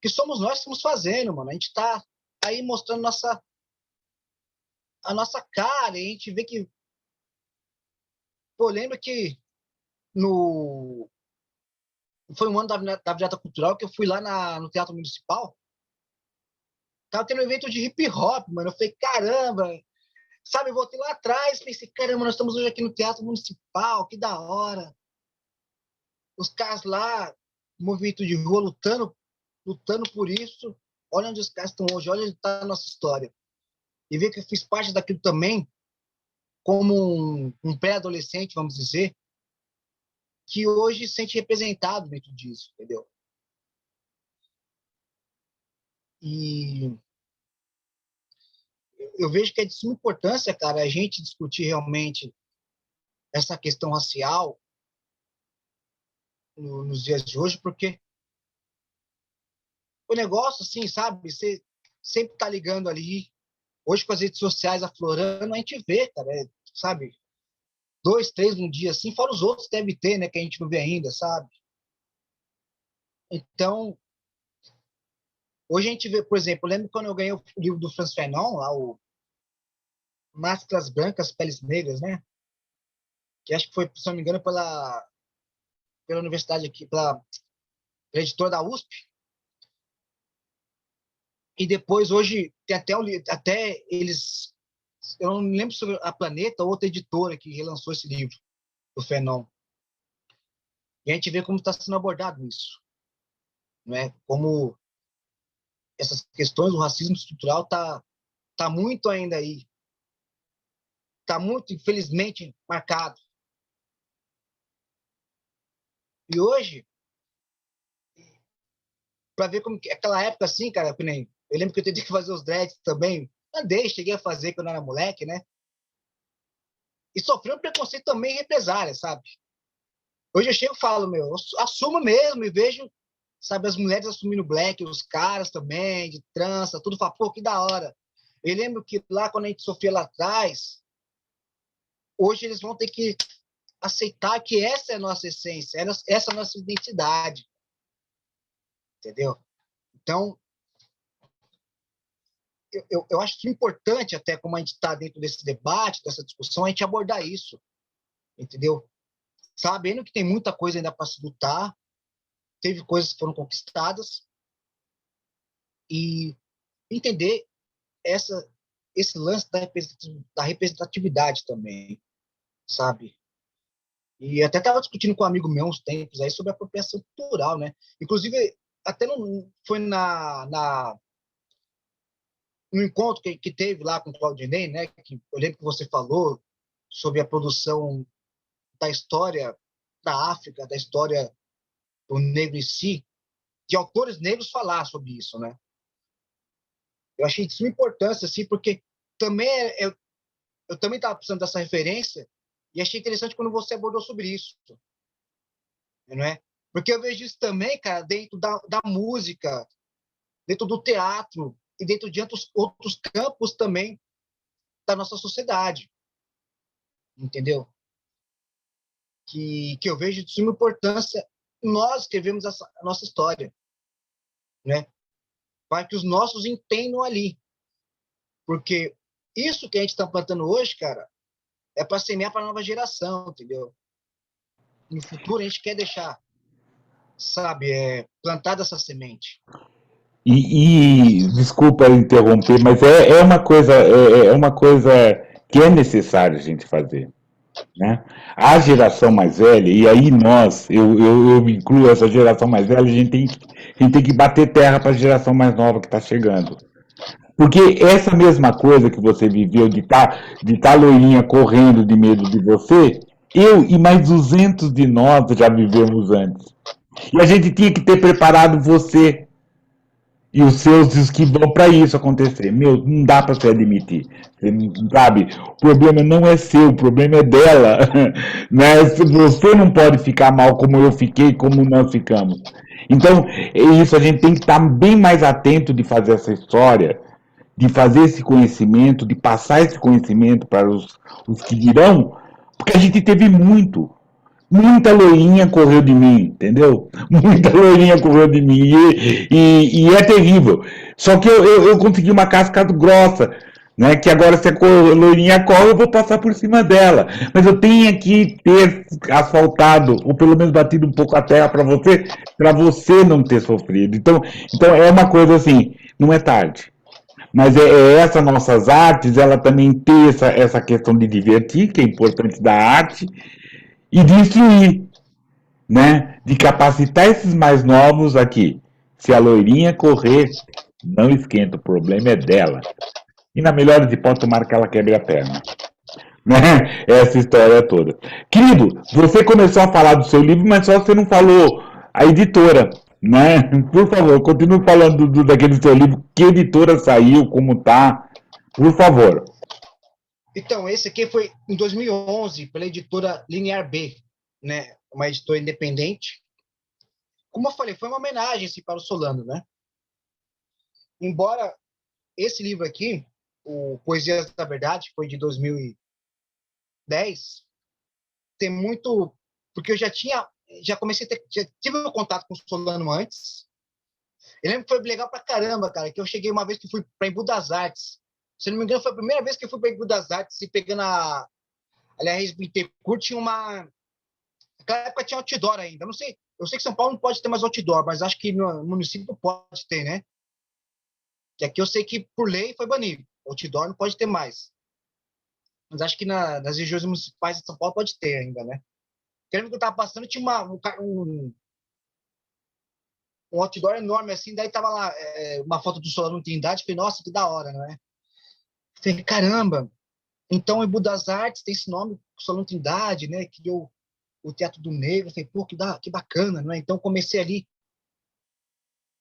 somos nós que estamos fazendo, mano. A gente tá aí mostrando a nossa cara, e a gente vê que. Pô, lembra que no. Foi um ano da Virada Cultural que eu fui lá no Teatro Municipal. Tava tendo um evento de hip hop, mano. Eu falei, caramba, sabe? Eu voltei lá atrás, pensei, caramba, nós estamos hoje aqui no Teatro Municipal, que da hora. Os caras lá, movimento de rua, lutando por isso. Olha onde os caras estão hoje, olha onde está a nossa história. E ver que eu fiz parte daquilo também, como um pré-adolescente, vamos dizer, que hoje se sente representado dentro disso, entendeu? E eu vejo que é de suma importância, cara, a gente discutir realmente essa questão racial nos dias de hoje, porque o negócio, assim, sabe, você sempre tá ligando ali. Hoje, com as redes sociais aflorando, a gente vê, cara, sabe, 2, 3 num dia, assim, fora os outros que deve ter, né, que a gente não vê ainda, sabe? Então, hoje a gente vê, por exemplo, eu lembro quando eu ganhei o livro do Franz Fanon, lá, o Máscaras Brancas, Peles Negras, né? Que acho que foi, se não me engano, pela universidade aqui, pela editora da USP. E depois, hoje, tem até eles... Eu não lembro sobre a Planeta ou outra editora que relançou esse livro, do Fanon. E a gente vê como está sendo abordado isso. Né? Como essas questões do racismo estrutural tá muito ainda aí. Está muito, infelizmente, marcado. E hoje, para ver como que aquela época assim, cara, que nem eu lembro que eu tentei fazer os dreads também. Andei, cheguei a fazer quando eu era moleque, né? E sofri um preconceito também em represália, sabe? Hoje eu chego e falo, meu, eu assumo mesmo e vejo, sabe, as mulheres assumindo black, os caras também, de trança, tudo, falo, pô, que da hora. Eu lembro que lá, quando a gente sofria lá atrás, hoje eles vão ter que aceitar que essa é a nossa essência, essa é a nossa identidade. Entendeu? Então, eu acho importante, até como a gente está dentro desse debate, dessa discussão, a gente abordar isso, entendeu? Sabendo que tem muita coisa ainda para se lutar, teve coisas que foram conquistadas, e entender esse lance da representatividade também, sabe? E até estava discutindo com um amigo meu uns tempos aí sobre a apropriação cultural, né? Inclusive, até não foi no encontro que teve lá com o Claudinei, né? Que eu lembro que você falou sobre a produção da história da África, da história do negro em si, de autores negros falar sobre isso, né? Eu achei de suma importância, assim, porque também eu também estava precisando dessa referência e achei interessante quando você abordou sobre isso, não é? Porque eu vejo isso também, cara, dentro da música, dentro do teatro e dentro de outros campos também da nossa sociedade, entendeu? Que eu vejo de suma importância nós escrevemos a nossa história, né? Para que os nossos entendam ali. Porque isso que a gente está plantando hoje, cara, é para semear para a nova geração, entendeu? No futuro a gente quer deixar, sabe, plantada essa semente. Desculpa interromper, mas é uma coisa que é necessário a gente fazer. Né? A geração mais velha, e aí eu me incluo essa geração mais velha, a gente tem que bater terra para a geração mais nova que está chegando. Porque essa mesma coisa que você viveu de tá loirinha correndo de medo de você, eu e mais 200 de nós já vivemos antes. E a gente tinha que ter preparado você e os seus e os que vão para isso acontecer. Meu, não dá para você admitir. Você não sabe? O problema não é seu, o problema é dela. Né? Você não pode ficar mal como eu fiquei, como nós ficamos. Então, é isso, a gente tem que estar bem mais atento de fazer essa história, de fazer esse conhecimento, de passar esse conhecimento para os que virão, porque a gente teve muito. Muita loirinha correu de mim, entendeu? Muita loirinha correu de mim. E é terrível. Só que eu consegui uma casca grossa, né? Que agora se a loirinha corre, eu vou passar por cima dela. Mas eu tenho que ter asfaltado, ou pelo menos batido um pouco a terra para você não ter sofrido. Então é uma coisa assim, não é tarde. Mas essa nossas artes, ela também tem essa questão de divertir, que é importante da arte, e de instruir, né? De capacitar esses mais novos aqui. Se a loirinha correr, não esquenta, o problema é dela. E na melhor de hipóteses, tomara que ela quebre a perna. Né? Essa história toda. Querido, você começou a falar do seu livro, mas só você não falou a editora. Né? Por favor, continue falando daquele seu livro. Que editora saiu, como tá? Por favor. Então, esse aqui foi em 2011, pela editora Linear B, né? Uma editora independente. Como eu falei, foi uma homenagem assim, para o Solano, né? Embora esse livro aqui, o Poesias da Verdade, foi de 2010, tem muito... Porque eu já comecei a ter, já tive um contato com o Solano antes. Eu lembro que foi legal pra caramba, cara, que eu cheguei uma vez que fui para Embu das Artes. Se não me engano, foi a primeira vez que eu fui para Embu das Artes, e pegando aliás, Bittencourt tinha uma... Naquela época tinha outdoor ainda. Não sei, eu sei que São Paulo não pode ter mais outdoor, mas acho que no município pode ter, né? Que aqui eu sei que por lei foi banido. Outdoor não pode ter mais. Mas acho que nas regiões municipais de São Paulo pode ter ainda, né? Lembro que eu tava passando, tinha um outdoor enorme assim, daí tava lá uma foto do Solano Trindade, falei, nossa, que da hora, não é? Falei, caramba, então Embu das Artes tem esse nome, Solano Trindade, né? Criou o Teatro do Negro, falei, pô, que bacana, não é? Então comecei ali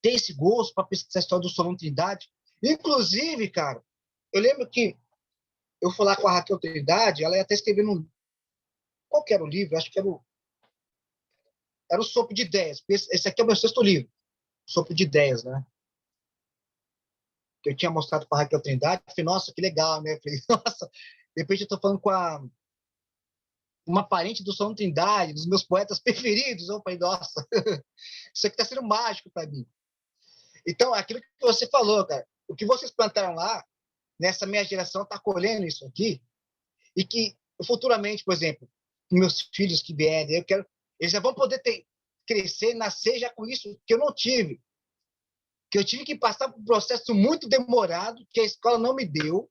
ter esse gosto para pesquisar a história do Solano Trindade. Inclusive, cara, eu lembro que eu fui lá com a Raquel Trindade, ela ia até escrevendo qual que era o livro? Acho que era o Sopro de Ideias. Esse aqui é o meu sexto livro, Sopro de Ideias, né? Que eu tinha mostrado para a Raquel Trindade. Falei, nossa, que legal, né? Falei, nossa, de repente eu estou falando com uma parente do Solano Trindade, dos meus poetas preferidos. Eu falei, nossa, isso aqui está sendo mágico para mim. Então, aquilo que você falou, cara, o que vocês plantaram lá, nessa minha geração, está colhendo isso aqui, e que futuramente, por exemplo, meus filhos que vierem, eles já vão poder crescer, nascer já com isso que eu não tive. Que eu tive que passar por um processo muito demorado, que a escola não me deu.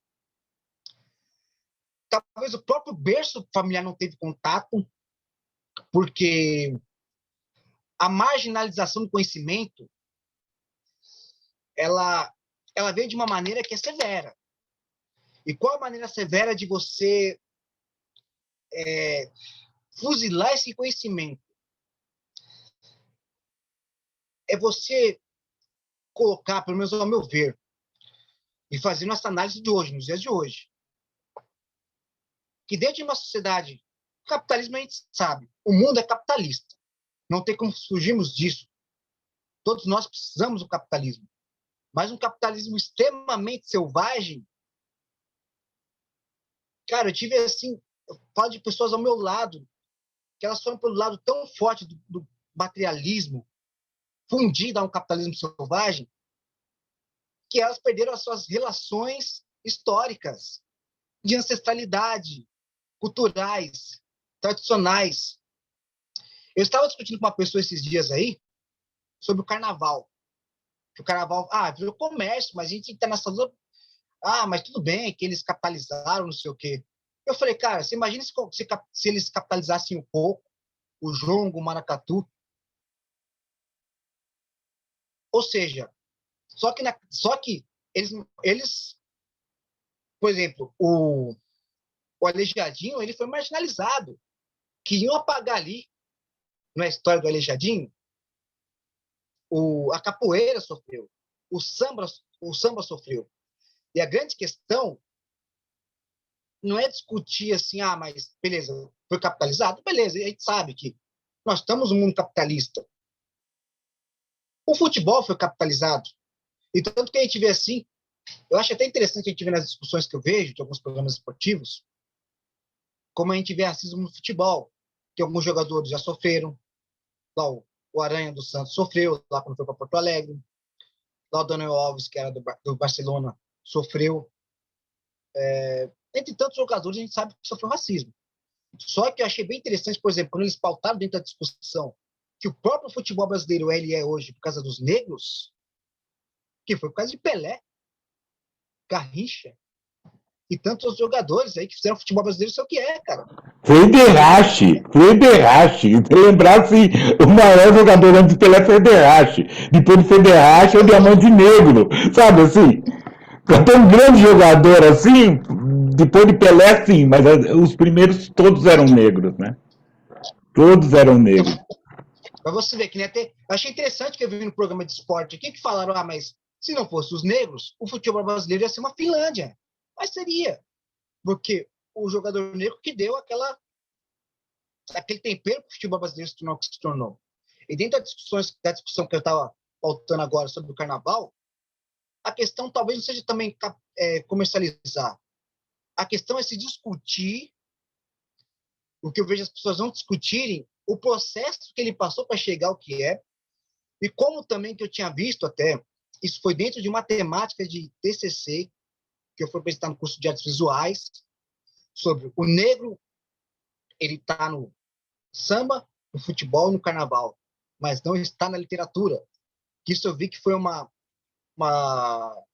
Talvez o próprio berço familiar não teve contato, porque a marginalização do conhecimento, ela veio de uma maneira que é severa. E qual a maneira severa de você fuzilar esse conhecimento? É você colocar, pelo menos ao meu ver, e fazendo essa análise de hoje, nos dias de hoje, que dentro de uma sociedade, o capitalismo a gente sabe, o mundo é capitalista. Não tem como fugirmos disso. Todos nós precisamos do capitalismo. Mas um capitalismo extremamente selvagem, cara, eu tive assim, eu falo de pessoas ao meu lado, que elas foram pelo lado tão forte do materialismo, fundido a um capitalismo selvagem, que elas perderam as suas relações históricas, de ancestralidade, culturais, tradicionais. Eu estava discutindo com uma pessoa esses dias aí sobre o carnaval. Que o carnaval, virou comércio, mas a gente internacionalizou. Mas tudo bem, que eles capitalizaram, não sei o quê. Eu falei, cara, você imagina se eles capitalizassem um pouco o jongo, o maracatu. Ou seja, só que eles, por exemplo, o Aleijadinho, ele foi marginalizado. Queriam apagar ali, na história do Aleijadinho, a capoeira sofreu, o samba sofreu. E a grande questão não é discutir assim, mas beleza, foi capitalizado? Beleza, a gente sabe que nós estamos num mundo capitalista. O futebol foi capitalizado. E tanto que a gente vê assim, eu acho até interessante a gente ver nas discussões que eu vejo de alguns programas esportivos, como a gente vê racismo no futebol. que alguns jogadores já sofreram. Lá o Aranha do Santos sofreu, lá quando foi para Porto Alegre. Lá o Daniel Alves, que era do Barcelona, sofreu. Entre tantos jogadores, a gente sabe que sofreu racismo. Só que eu achei bem interessante, por exemplo, quando eles pautaram dentro da discussão que o próprio futebol brasileiro ele é hoje por causa dos negros, que foi por causa de Pelé, Garrincha e tantos outros jogadores aí que fizeram o futebol brasileiro ser o que é, cara. Federrache. Se lembrar, assim, o maior jogador antes de Pelé foi Federrache. Depois de Federrache é o Diamante Negro. Sabe assim? Tem um grande jogador assim, depois de Pelé, sim, mas os primeiros todos eram negros, né? Todos eram Então, negros. para você ver que nem até. Eu achei interessante que eu vi no programa de esporte aqui que falaram, mas se não fosse os negros, o futebol brasileiro ia ser uma Finlândia. Mas seria. Porque o jogador negro que deu aquele tempero para o futebol brasileiro se tornar o que se tornou. E dentro da discussão que eu estava pautando agora sobre o carnaval, a questão talvez não seja também comercializar. A questão é se discutir, o que eu vejo as pessoas não discutirem, o processo que ele passou para chegar ao que é, e como também que eu tinha visto até, isso foi dentro de uma temática de TCC, que eu fui apresentar no curso de artes visuais, sobre o negro, ele está no samba, no futebol e no carnaval, mas não está na literatura. Isso eu vi que foi uma, uma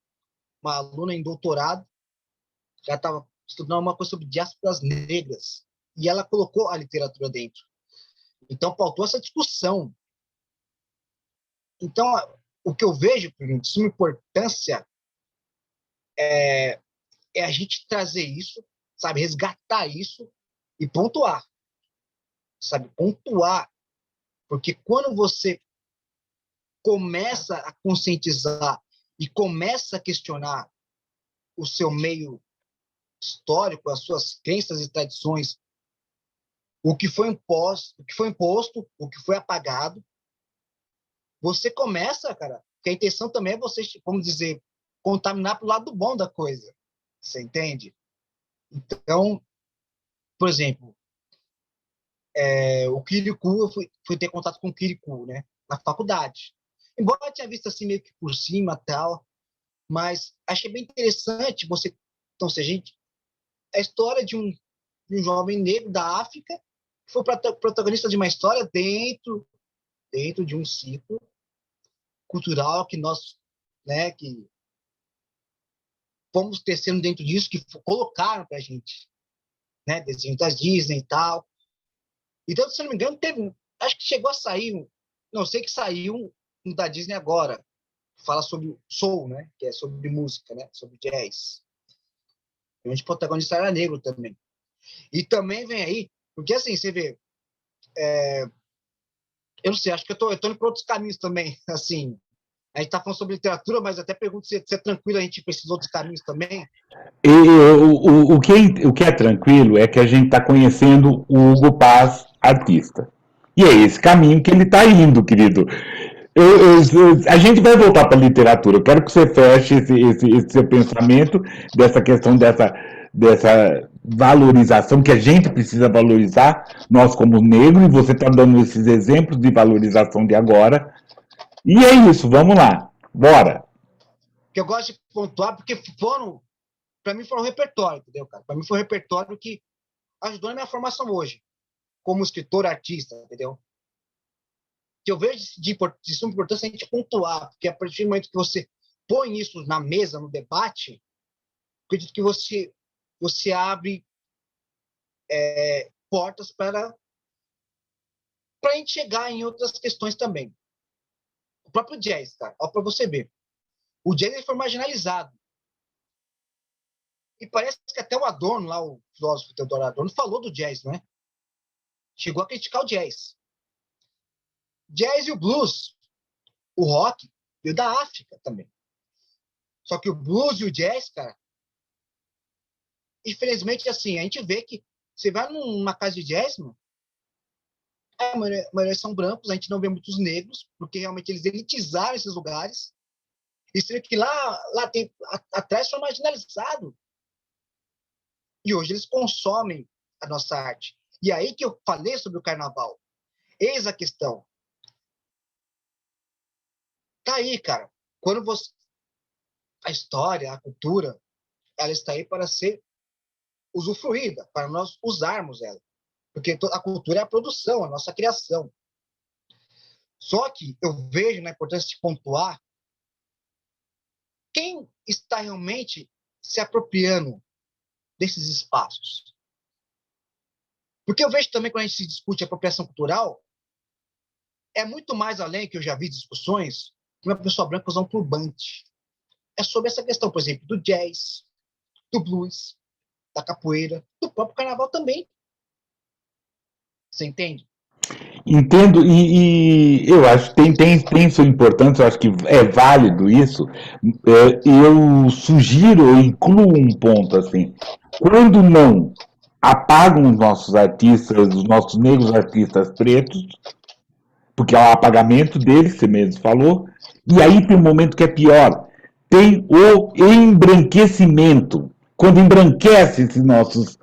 aluna em doutorado, já estava estudando uma coisa sobre diásporas negras, e ela colocou a literatura dentro. Então, pautou essa discussão. Então, o que eu vejo, de suma importância, é a gente trazer isso, sabe, resgatar isso e pontuar, sabe, pontuar, porque quando você começa a conscientizar e começa a questionar o seu meio histórico, as suas crenças e tradições, o que foi imposto, o que foi apagado, você começa, cara, que a intenção também é você, vamos dizer, contaminar para o lado bom da coisa, você entende? Então, por exemplo, o Quiricu, eu fui ter contato com o Quiricu, né, na faculdade. Embora eu tinha visto assim meio que por cima tal, mas achei bem interessante você, então, se a gente, a história de um jovem negro da África que foi protagonista de uma história dentro de um ciclo cultural que nós, né, que fomos tecendo dentro disso, que colocaram para a gente, né, desenhos da Disney e tal. Então, se não me engano, acho que chegou a sair, não sei que saiu um da Disney agora, que fala sobre soul, né, que é sobre música, né, sobre jazz. Onde o protagonista era negro também. E também vem aí, porque assim, você vê, eu não sei, acho que eu tô indo para outros caminhos também, assim, a gente está falando sobre literatura, mas até pergunto se é tranquilo a gente ir para esses outros caminhos também. O que é tranquilo é que a gente está conhecendo o Hugo Paz, artista. E é esse caminho que ele está indo, querido. A gente vai voltar para a literatura. Eu quero que você feche esse seu pensamento dessa questão dessa valorização que a gente precisa valorizar, nós como negros, e você está dando esses exemplos de valorização de agora. E é isso, vamos lá, bora. Que eu gosto de pontuar, porque para mim, foram um repertório, entendeu, cara? Para mim, foi um repertório que ajudou na minha formação hoje, como escritor, artista, entendeu? Que eu vejo de suma importância a gente pontuar, porque a partir do momento que você põe isso na mesa, no debate, acredito que você abre portas para a gente chegar em outras questões também. O próprio jazz, cara, ó, para você ver. O jazz ele foi marginalizado. E parece que até o Adorno, lá, o filósofo Theodor Adorno, falou do jazz, não é? Chegou a criticar o jazz. Jazz e o blues, o rock, veio da África também. Só que o blues e o jazz, cara, infelizmente, assim, a gente vê que você vai numa casa de jazz, mano, a maioria são brancos, a gente não vê muitos negros, porque realmente eles elitizaram esses lugares. E sendo que lá tem, atrás foi marginalizado. E hoje eles consomem a nossa arte. E aí que eu falei sobre o carnaval. Eis a questão. Tá aí, cara. Quando você... A história, a cultura, ela está aí para ser usufruída, para nós usarmos ela. Porque a cultura é a produção, a nossa criação. Só que eu vejo na importância de pontuar quem está realmente se apropriando desses espaços. Porque eu vejo também, quando a gente se discute apropriação cultural, é muito mais além, que eu já vi discussões, que uma pessoa branca usar um turbante. É sobre essa questão, por exemplo, do jazz, do blues, da capoeira, do próprio carnaval também. Você entende? Entendo, e eu acho que tem sua importância, eu acho que é válido isso. Eu sugiro, eu incluo um ponto assim, quando não apagam os nossos artistas, os nossos negros artistas pretos, porque é o apagamento deles, você mesmo falou, e aí tem um momento que é pior, tem o embranquecimento, quando embranquece esses nossos,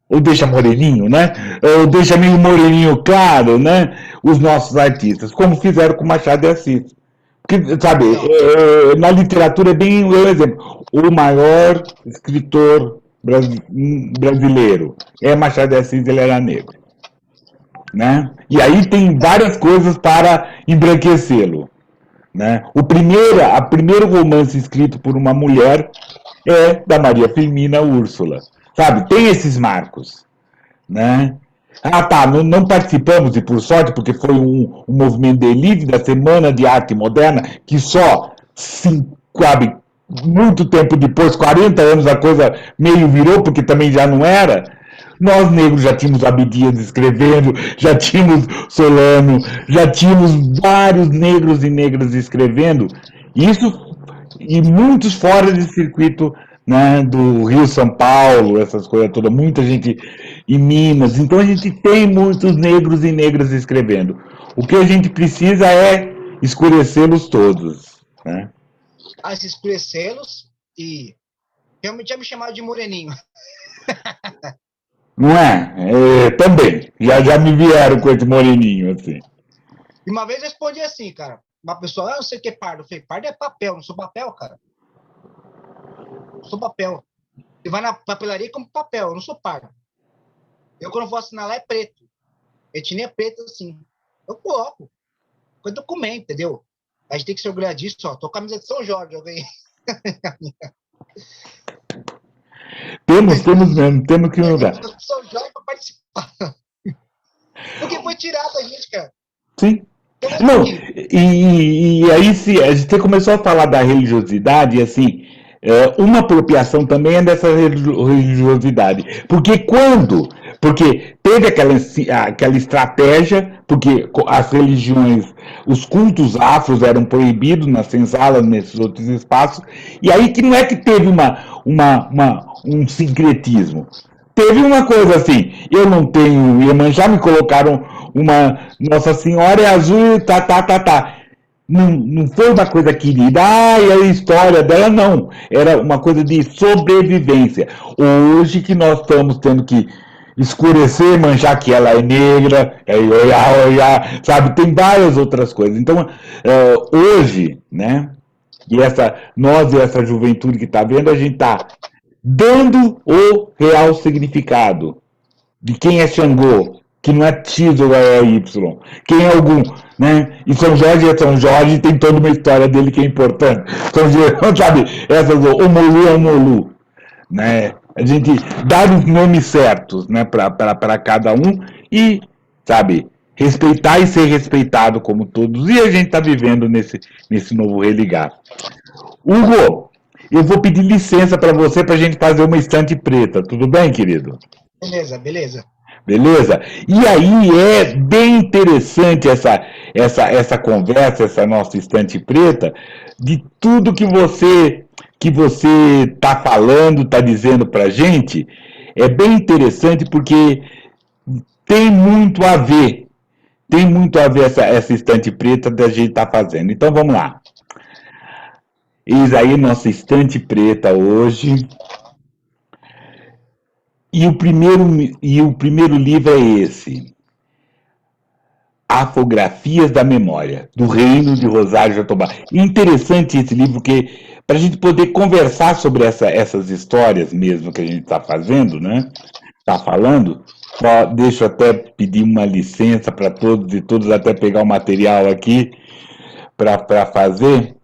ou deixa moreninho, né? Ou deixa meio moreninho claro, né? Os nossos artistas, como fizeram com Machado de Assis. Porque, sabe, Então, na literatura é bem o exemplo. O maior escritor brasileiro é Machado de Assis, ele era negro. Né? E aí tem várias coisas para embranquecê-lo. Né? O primeiro romance escrito por uma mulher é da Maria Firmina Úrsula. Sabe, tem esses marcos. Né? Ah, tá, não participamos, e por sorte, porque foi um movimento de elite da Semana de Arte Moderna, que só, sabe, muito tempo depois, 40 anos, a coisa meio virou, porque também já não era. Nós negros já tínhamos Abdias escrevendo, já tínhamos Solano, já tínhamos vários negros e negras escrevendo. Isso, e muitos fora de circuito, né, do Rio São Paulo, essas coisas todas, muita gente em Minas. Então a gente tem muitos negros e negras escrevendo. O que a gente precisa é escurecê-los todos. Né? a se escurecê-los e realmente já me chamaram de moreninho. Não é? Também. Já me vieram com esse moreninho, assim. E uma vez eu respondi assim, cara. Uma pessoa, eu não sei o que é pardo. Eu falei, pardo é papel, não sou papel, cara. Eu sou papel. Você vai na papelaria como papel, eu não sou pardo. Eu, quando vou assinalar, é preto. Etnia é preta, assim. Eu coloco. Com documento, entendeu? A gente tem que se orgulhar disso, ó. Tô com a camisa de São Jorge, eu ganhei. Temos mesmo, temos que mudar. São Jorge para participar. Porque foi tirado a gente, cara. Sim. Não, e aí você começou a falar da religiosidade, e assim, uma apropriação também é dessa religiosidade. Porque teve aquela estratégia, porque as religiões, os cultos afros eram proibidos nas senzalas, nesses outros espaços, e aí que não é que teve um sincretismo. Teve uma coisa assim, eu não tenho Iemanjá, me colocaram uma Nossa Senhora é azul, tá. Não foi uma coisa querida, e a história dela, não. Era uma coisa de sobrevivência. Hoje que nós estamos tendo que escurecer, manjar que ela é negra, sabe? Tem várias outras coisas. Então, hoje, né? Nós e essa juventude que está vendo, a gente está dando o real significado de quem é Xangô, que não é X ou é Y, quem é algum, né? E São Jorge é São Jorge, tem toda uma história dele que é importante. São Jorge, sabe, o Molu é o Molu, né? A gente dá os nomes certos, né, para cada um e, sabe, respeitar e ser respeitado como todos. E a gente está vivendo nesse novo religar. Hugo, eu vou pedir licença para você para a gente fazer uma estante preta. Tudo bem, querido? Beleza. Beleza? E aí é bem interessante essa conversa, essa nossa estante preta, de tudo que você está falando, está dizendo para a gente. É bem interessante porque tem muito a ver, essa estante preta da gente estar fazendo. Então vamos lá. Eis aí nossa estante preta hoje. e o primeiro livro é esse, Afografias da Memória, do Reino de Rosário Jatobá. Interessante esse livro, porque para a gente poder conversar sobre essas histórias mesmo que a gente está fazendo, né? Está falando, só deixa eu até pedir uma licença para todos e todas, até pegar o material aqui para fazer.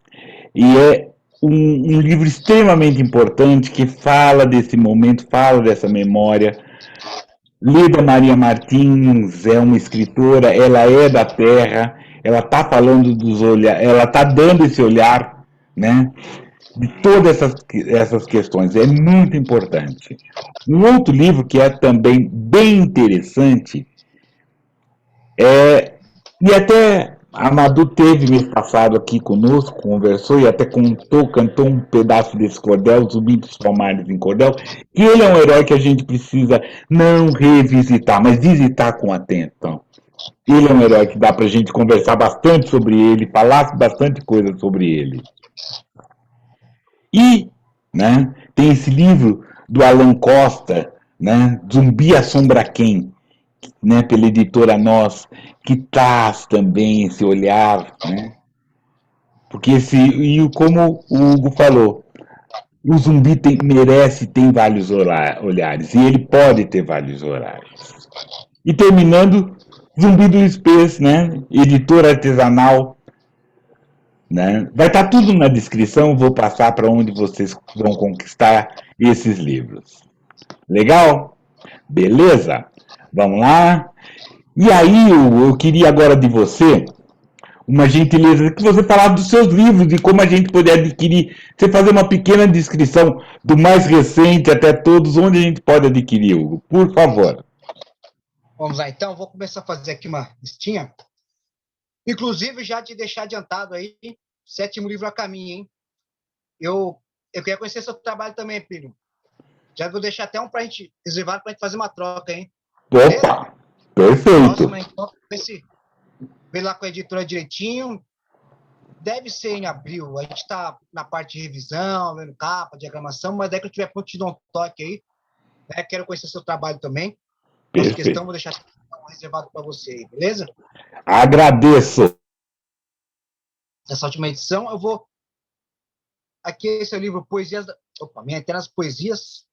E é um livro extremamente importante que fala desse momento, fala dessa memória. Lida Maria Martins é uma escritora, ela é da terra, ela está falando dos olhares, ela está dando esse olhar, né, de todas essas questões. É muito importante. Um outro livro que é também bem interessante e até a Madu teve mês passado aqui conosco, conversou e até cantou um pedaço desse cordel, Zumbi dos Palmares em Cordel, que ele é um herói que a gente precisa não revisitar, mas visitar com atenção. Ele é um herói que dá pra gente conversar bastante sobre ele, falar bastante coisa sobre ele. E, né, tem esse livro do Alan Costa, né, Zumbi Assombra Quem, né, pela editora Nós, que traz também esse olhar, né? Porque como o Hugo falou, o zumbi merece, tem vários olhares, e ele pode ter vários olhares. E terminando, Zumbi do Space, né? Editora artesanal, né? Vai estar tudo na descrição, vou passar para onde vocês vão conquistar esses livros. Legal? Beleza? Vamos lá? E aí, eu queria agora de você uma gentileza que você falar dos seus livros e como a gente poder adquirir. Você fazer uma pequena descrição do mais recente até todos, onde a gente pode adquirir, Hugo, por favor. Vamos lá, então. Vou começar a fazer aqui uma listinha. Inclusive, já te deixar adiantado aí, 7º livro a caminho, hein? Eu queria conhecer seu trabalho também, Pino. Já vou deixar até um para a gente reservado para a gente fazer uma troca, hein? Opa, perfeito. Próxima, então, vê lá com a editora direitinho. Deve ser em abril. A gente está na parte de revisão, vendo capa, diagramação, mas daí que eu tiver pronto, te dou um toque aí. Né? Quero conhecer seu trabalho também. Faço questão, vou deixar reservado para você aí, beleza? Agradeço. Nessa última edição, eu vou. Aqui esse é o livro Poesias. Opa, minha Eternas Poesias.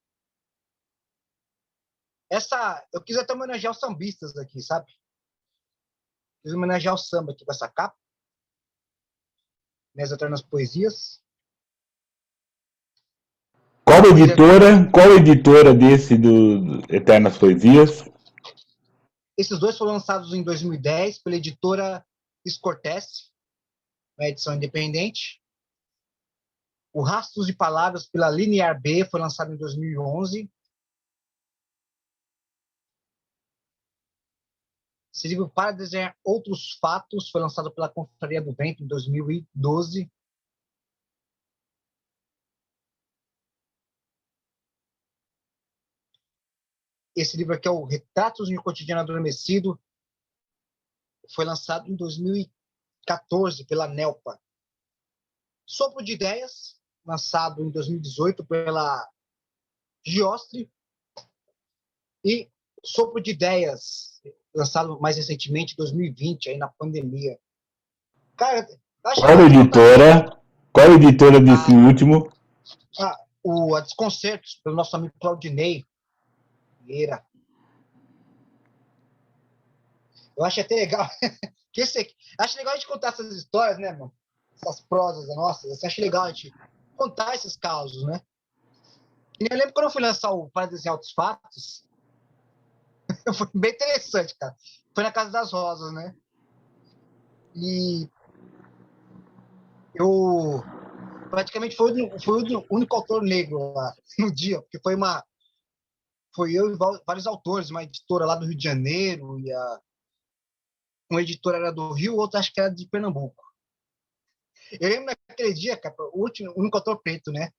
Eu quis até homenagear os sambistas aqui, sabe? Quis homenagear o samba aqui com essa capa. Minhas Eternas Poesias. Qual editora desse do Eternas Poesias? Esses dois foram lançados em 2010 pela editora Escortece, uma edição independente. O Rastros de Palavras, pela Linear B, foi lançado em 2011. Esse livro, Para Desenhar Outros Fatos, foi lançado pela Confraria do Vento em 2012. Esse livro aqui é o Retratos de um Cotidiano Adormecido, foi lançado em 2014 pela Nelpa. Sopro de Ideias, lançado em 2018 pela Giostre. E Sopro de Ideias, lançado mais recentemente em 2020, aí na pandemia. Cara, Qual editora desse último? A Desconcertos, pelo nosso amigo Claudinei Vieira. Eu acho até legal. Acho legal a gente contar essas histórias, né, mano? Essas prosas nossas. Acho legal a gente contar esses causos, né? E eu lembro quando eu fui lançar o Para Desenhar Outros Fatos, foi bem interessante, cara. Foi na Casa das Rosas, né? E eu praticamente foi o único autor negro lá no dia, porque foi eu e vários autores, uma editora lá do Rio de Janeiro, e uma editora era do Rio, outra acho que era de Pernambuco. Eu lembro naquele dia, cara, o único autor preto, né?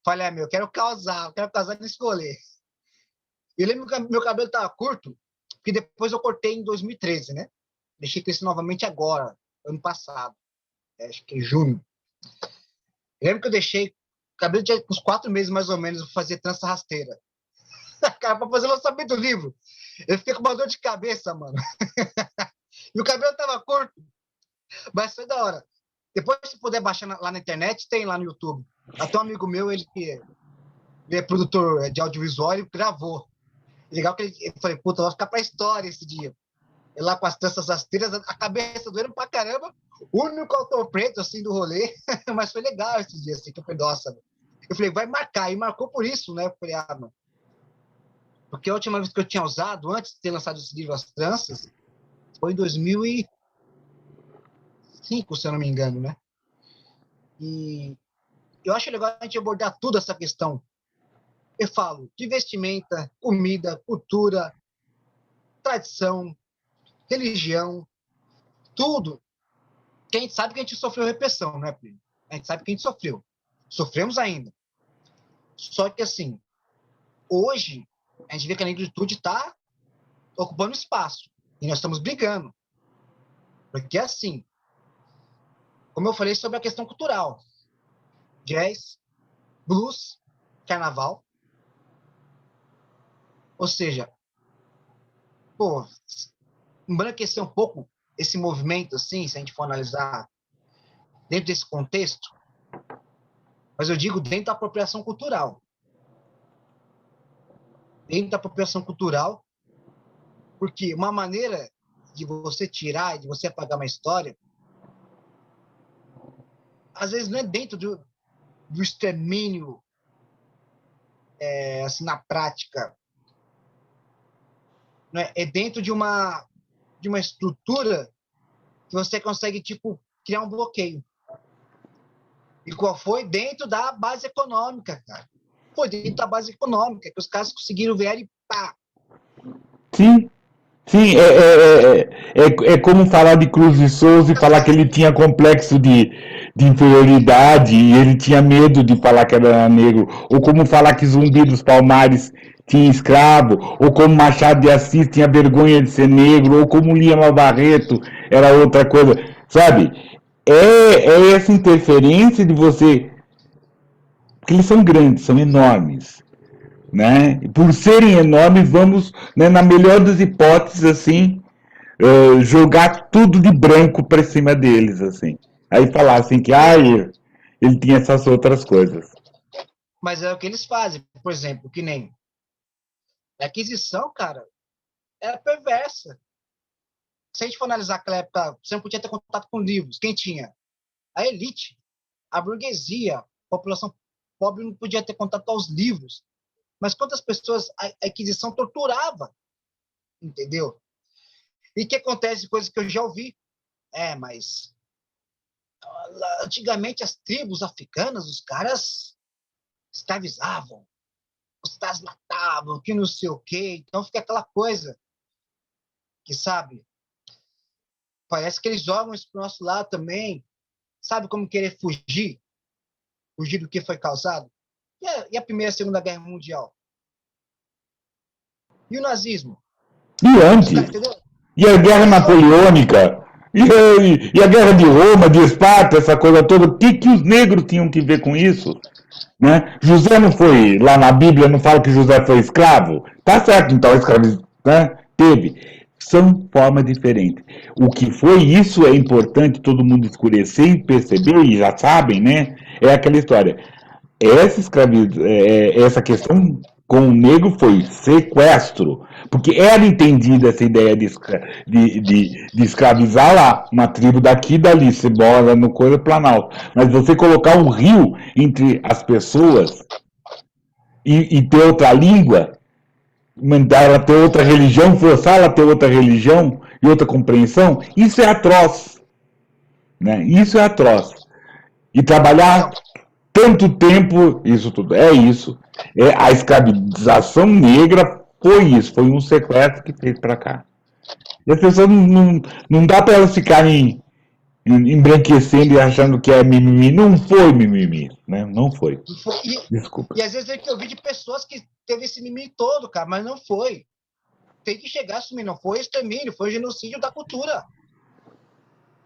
Falei, eu quero casar nesse rolê. Eu lembro que meu cabelo estava curto, que depois eu cortei em 2013, né? Deixei crescer novamente agora, ano passado, acho que em junho. Eu lembro que eu deixei, o cabelo tinha uns 4 meses mais ou menos, eu fazia trança rasteira. Cara, pra fazer o lançamento do livro. Eu fiquei com uma dor de cabeça, mano. E o cabelo tava curto, mas foi da hora. Depois, se puder baixar lá na internet, tem lá no YouTube. Até um amigo meu, ele é produtor de audiovisual, ele gravou. Legal que eu falei, puta, vai ficar pra história esse dia. Eu lá com as tranças rasteiras, a cabeça doendo pra caramba. O único autor preto, assim, do rolê. Mas foi legal esse dia, assim, que eu falei, nossa. Eu falei, vai marcar. E marcou por isso, né? Eu falei, mano. Porque a última vez que eu tinha usado, antes de ter lançado esse livro, As Tranças, foi em 2005, se eu não me engano, né? E eu acho legal a gente abordar tudo essa questão. Eu falo de vestimenta, comida, cultura, tradição, religião, tudo. Que a gente sabe que a gente sofreu repressão, né, Plínio? A gente sabe que a gente sofreu. Sofremos ainda. Só que, assim, hoje, a gente vê que a negritude está ocupando espaço. E nós estamos brigando. Porque, assim, como eu falei sobre a questão cultural, jazz, blues, carnaval. Ou seja, pô, embranquecer um pouco esse movimento, assim, se a gente for analisar dentro desse contexto, mas eu digo dentro da apropriação cultural. Dentro da apropriação cultural, porque uma maneira de você tirar, de você apagar uma história, às vezes não é dentro do extermínio, assim, na prática. Né? É dentro de uma estrutura que você consegue, tipo, criar um bloqueio. E qual foi? Dentro da base econômica, cara. Foi dentro da base econômica que os caras conseguiram ver e pá. Sim, sim, é como falar de Cruz de Souza e falar que ele tinha complexo de inferioridade e ele tinha medo de falar que era negro, ou como falar que Zumbi dos Palmares tinha escravo, ou como Machado de Assis tinha vergonha de ser negro, ou como Lima Barreto era outra coisa, sabe? É essa interferência de você, porque eles são grandes, são enormes, né? E por serem enormes, vamos, né, na melhor das hipóteses, assim, jogar tudo de branco para cima deles, assim. Aí falar assim que ele tinha essas outras coisas. Mas é o que eles fazem. Por exemplo, que nem a aquisição, cara, era perversa. Se a gente for analisar aquela época, você não podia ter contato com livros. Quem tinha? A elite, a burguesia, a população pobre não podia ter contato aos livros. Mas quantas pessoas a aquisição torturava, entendeu? E que acontece, coisas que eu já ouvi. Mas antigamente as tribos africanas, os caras escravizavam, os caras matavam, que não sei o quê. Então fica aquela coisa que, sabe, parece que eles jogam isso pro nosso lado também. Sabe como querer fugir do que foi causado? E a Primeira e a Segunda Guerra Mundial? E o nazismo? E Os caras, antes? entendeu? E a guerra Mas napoleônica? E a guerra de Roma, de Esparta, essa coisa toda? O que os negros tinham que ver com isso? Né? José não foi, lá na Bíblia não fala que José foi escravo? Tá certo, então, escravo, né? Teve. São formas diferentes. O que foi isso é importante todo mundo escurecer e perceber, e já sabem, né? É aquela história. Essa questão com o negro foi sequestro, porque era entendida essa ideia de escravizar lá, uma tribo daqui e dali, você mora no Coisa Planalto, mas você colocar um rio entre as pessoas e ter outra língua, mandar ela ter outra religião, forçar ela a ter outra religião e outra compreensão, isso é atroz, né? Isso é atroz. E trabalhar então, tanto tempo, isso tudo, é isso. A escravização negra foi isso, foi um sequestro que fez para cá. E as pessoas não dá para elas ficarem embranquecendo e achando que é mimimi. Não foi mimimi, né? Não foi. Desculpa. e às vezes eu ouvi de pessoas que teve esse mimimi todo, cara, mas não foi. Tem que chegar a assumir, não foi extermínio, foi genocídio da cultura.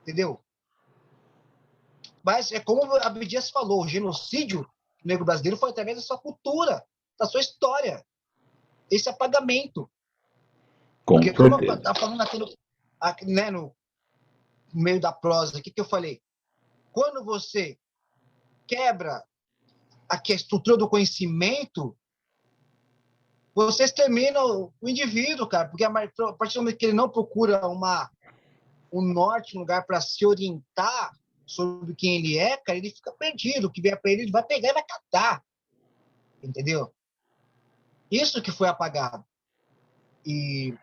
Entendeu? Mas é como a Abdias falou, o genocídio negro brasileiro foi através da sua cultura, da sua história. esse apagamento. Com Porque, como eu certeza. estava falando aqui, né, no meio da prosa, o que eu falei? Quando você quebra aqui a estrutura do conhecimento, você extermina o indivíduo, cara, porque a partir do momento que ele não procura um norte, um lugar para se orientar sobre quem ele é, cara, ele fica perdido. O que vier para ele, ele vai pegar e vai catar, entendeu? Isso que foi apagado. E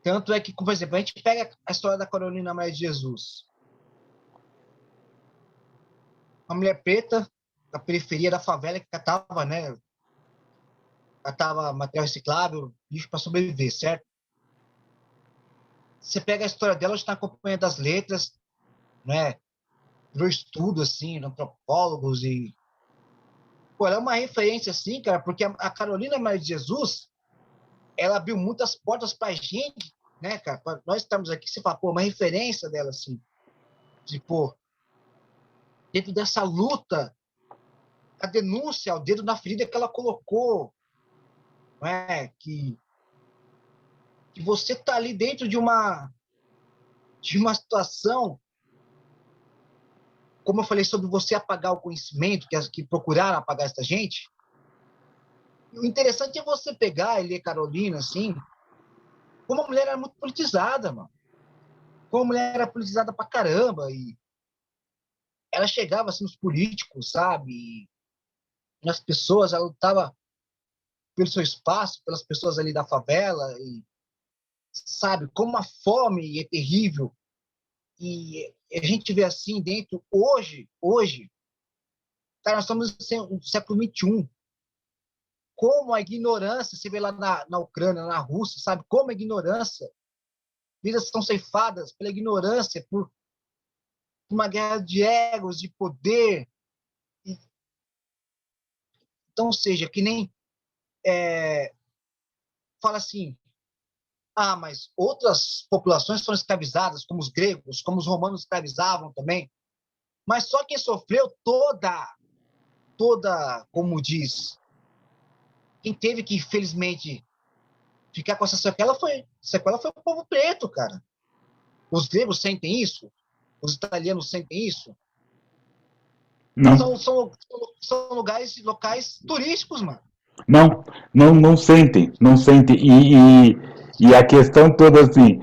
tanto é que, por exemplo, a gente pega a história da Carolina Maria de Jesus. Uma mulher preta da periferia da favela que catava, né? Catava material reciclável, lixo para sobreviver, certo? Você pega a história dela, está acompanhando as letras, né? Virou estudo, assim, antropólogos e... Pô, ela é uma referência, assim, cara, porque a Carolina Maria de Jesus, ela abriu muitas portas pra gente, né, cara? Pra nós estamos aqui, você fala, pô, uma referência dela, assim, de, pô, dentro dessa luta, a denúncia, o dedo na ferida que ela colocou, não é? Que você tá ali dentro de uma situação, como eu falei sobre você apagar o conhecimento, que procuraram apagar essa gente. E o interessante é você pegar e ler Carolina, assim, como a mulher era muito politizada, mano. Como a mulher era politizada pra caramba. E ela chegava assim nos políticos, sabe? E nas pessoas, ela lutava pelo seu espaço, pelas pessoas ali da favela. E, sabe, como a fome é terrível. E a gente vê assim dentro, hoje, cara, nós estamos no século XXI. Como a ignorância, se vê lá na Ucrânia, na Rússia, sabe? Como a ignorância, vidas são ceifadas pela ignorância, por uma guerra de egos, de poder. Então, ou seja, que nem fala assim, ah, mas outras populações foram escravizadas, como os gregos, como os romanos escravizavam também. Mas só quem sofreu como diz, quem teve que, infelizmente, ficar com essa sequela foi o povo preto, cara. Os gregos sentem isso, os italianos sentem isso. Não, São locais turísticos, mano. não, não sentem, não sentem. E a questão toda assim,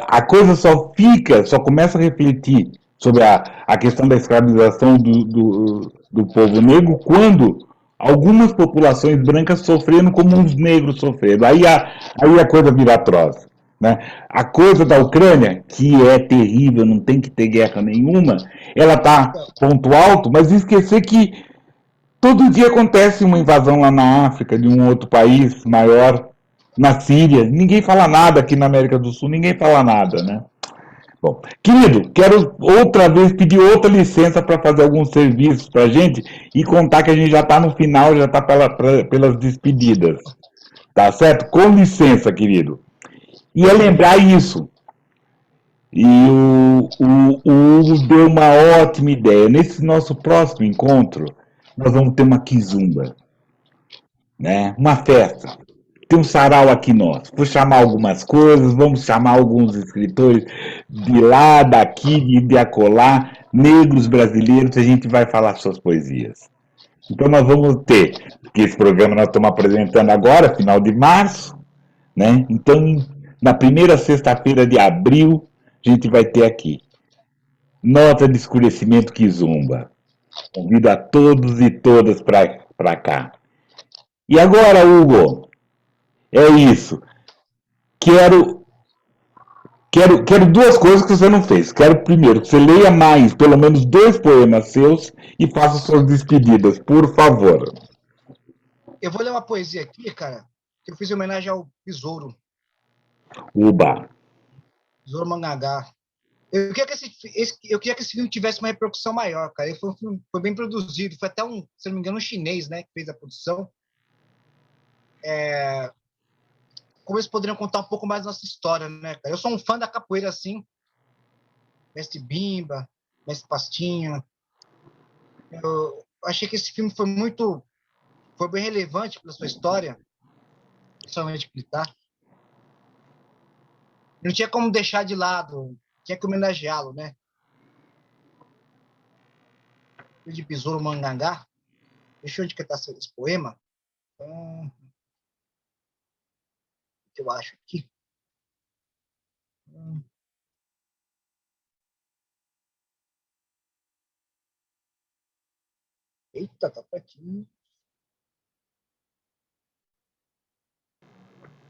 a coisa só começa a refletir sobre a questão da escravização do povo negro quando algumas populações brancas sofrendo como os negros sofreram. Aí a coisa vira atroz. Né? A coisa da Ucrânia, que é terrível, não tem que ter guerra nenhuma, ela está Então, ponto alto, mas esquecer que todo dia acontece uma invasão lá na África, de um outro país maior, na Síria. Ninguém fala nada aqui na América do Sul, ninguém fala nada, né? Bom, querido, quero outra vez pedir outra licença para fazer alguns serviços para a gente e contar que a gente já está no final, já está pelas despedidas. Tá certo? Com licença, querido. E é lembrar isso. E o Hugo deu uma ótima ideia. Nesse nosso próximo encontro, nós vamos ter uma quizumba, né? Uma festa. Tem um sarau aqui nosso. Vou chamar algumas coisas, vamos chamar alguns escritores de lá, daqui, de acolá, negros brasileiros, a gente vai falar suas poesias. Então nós vamos ter, porque esse programa nós estamos apresentando agora, final de março, né? Então, na primeira sexta-feira de abril, a gente vai ter aqui. Nota de escurecimento que zumba. Convido a todos e todas para cá. E agora, Hugo, é isso. Quero, quero duas coisas que você não fez. Quero, primeiro, que você leia mais, pelo menos dois poemas seus e faça suas despedidas, por favor. eu vou ler uma poesia aqui, cara, que eu fiz em homenagem ao Uba. Besouro Mangangá. Eu queria que esse filme tivesse uma repercussão maior, cara. Ele foi um filme foi bem produzido, foi até se não me engano, um chinês, né, que fez a produção. Como eles poderiam contar um pouco mais da nossa história, né, cara? Eu sou um fã da capoeira, assim, Mestre Bimba, Mestre Pastinha. Eu achei que esse filme foi muito foi bem relevante para sua história, principalmente militar. Não tinha como deixar de lado, tinha que homenageá-lo, né? De Besouro Mangangá. Deixa eu onde que tá esse poema. O que eu acho aqui. Eita, tá por aqui.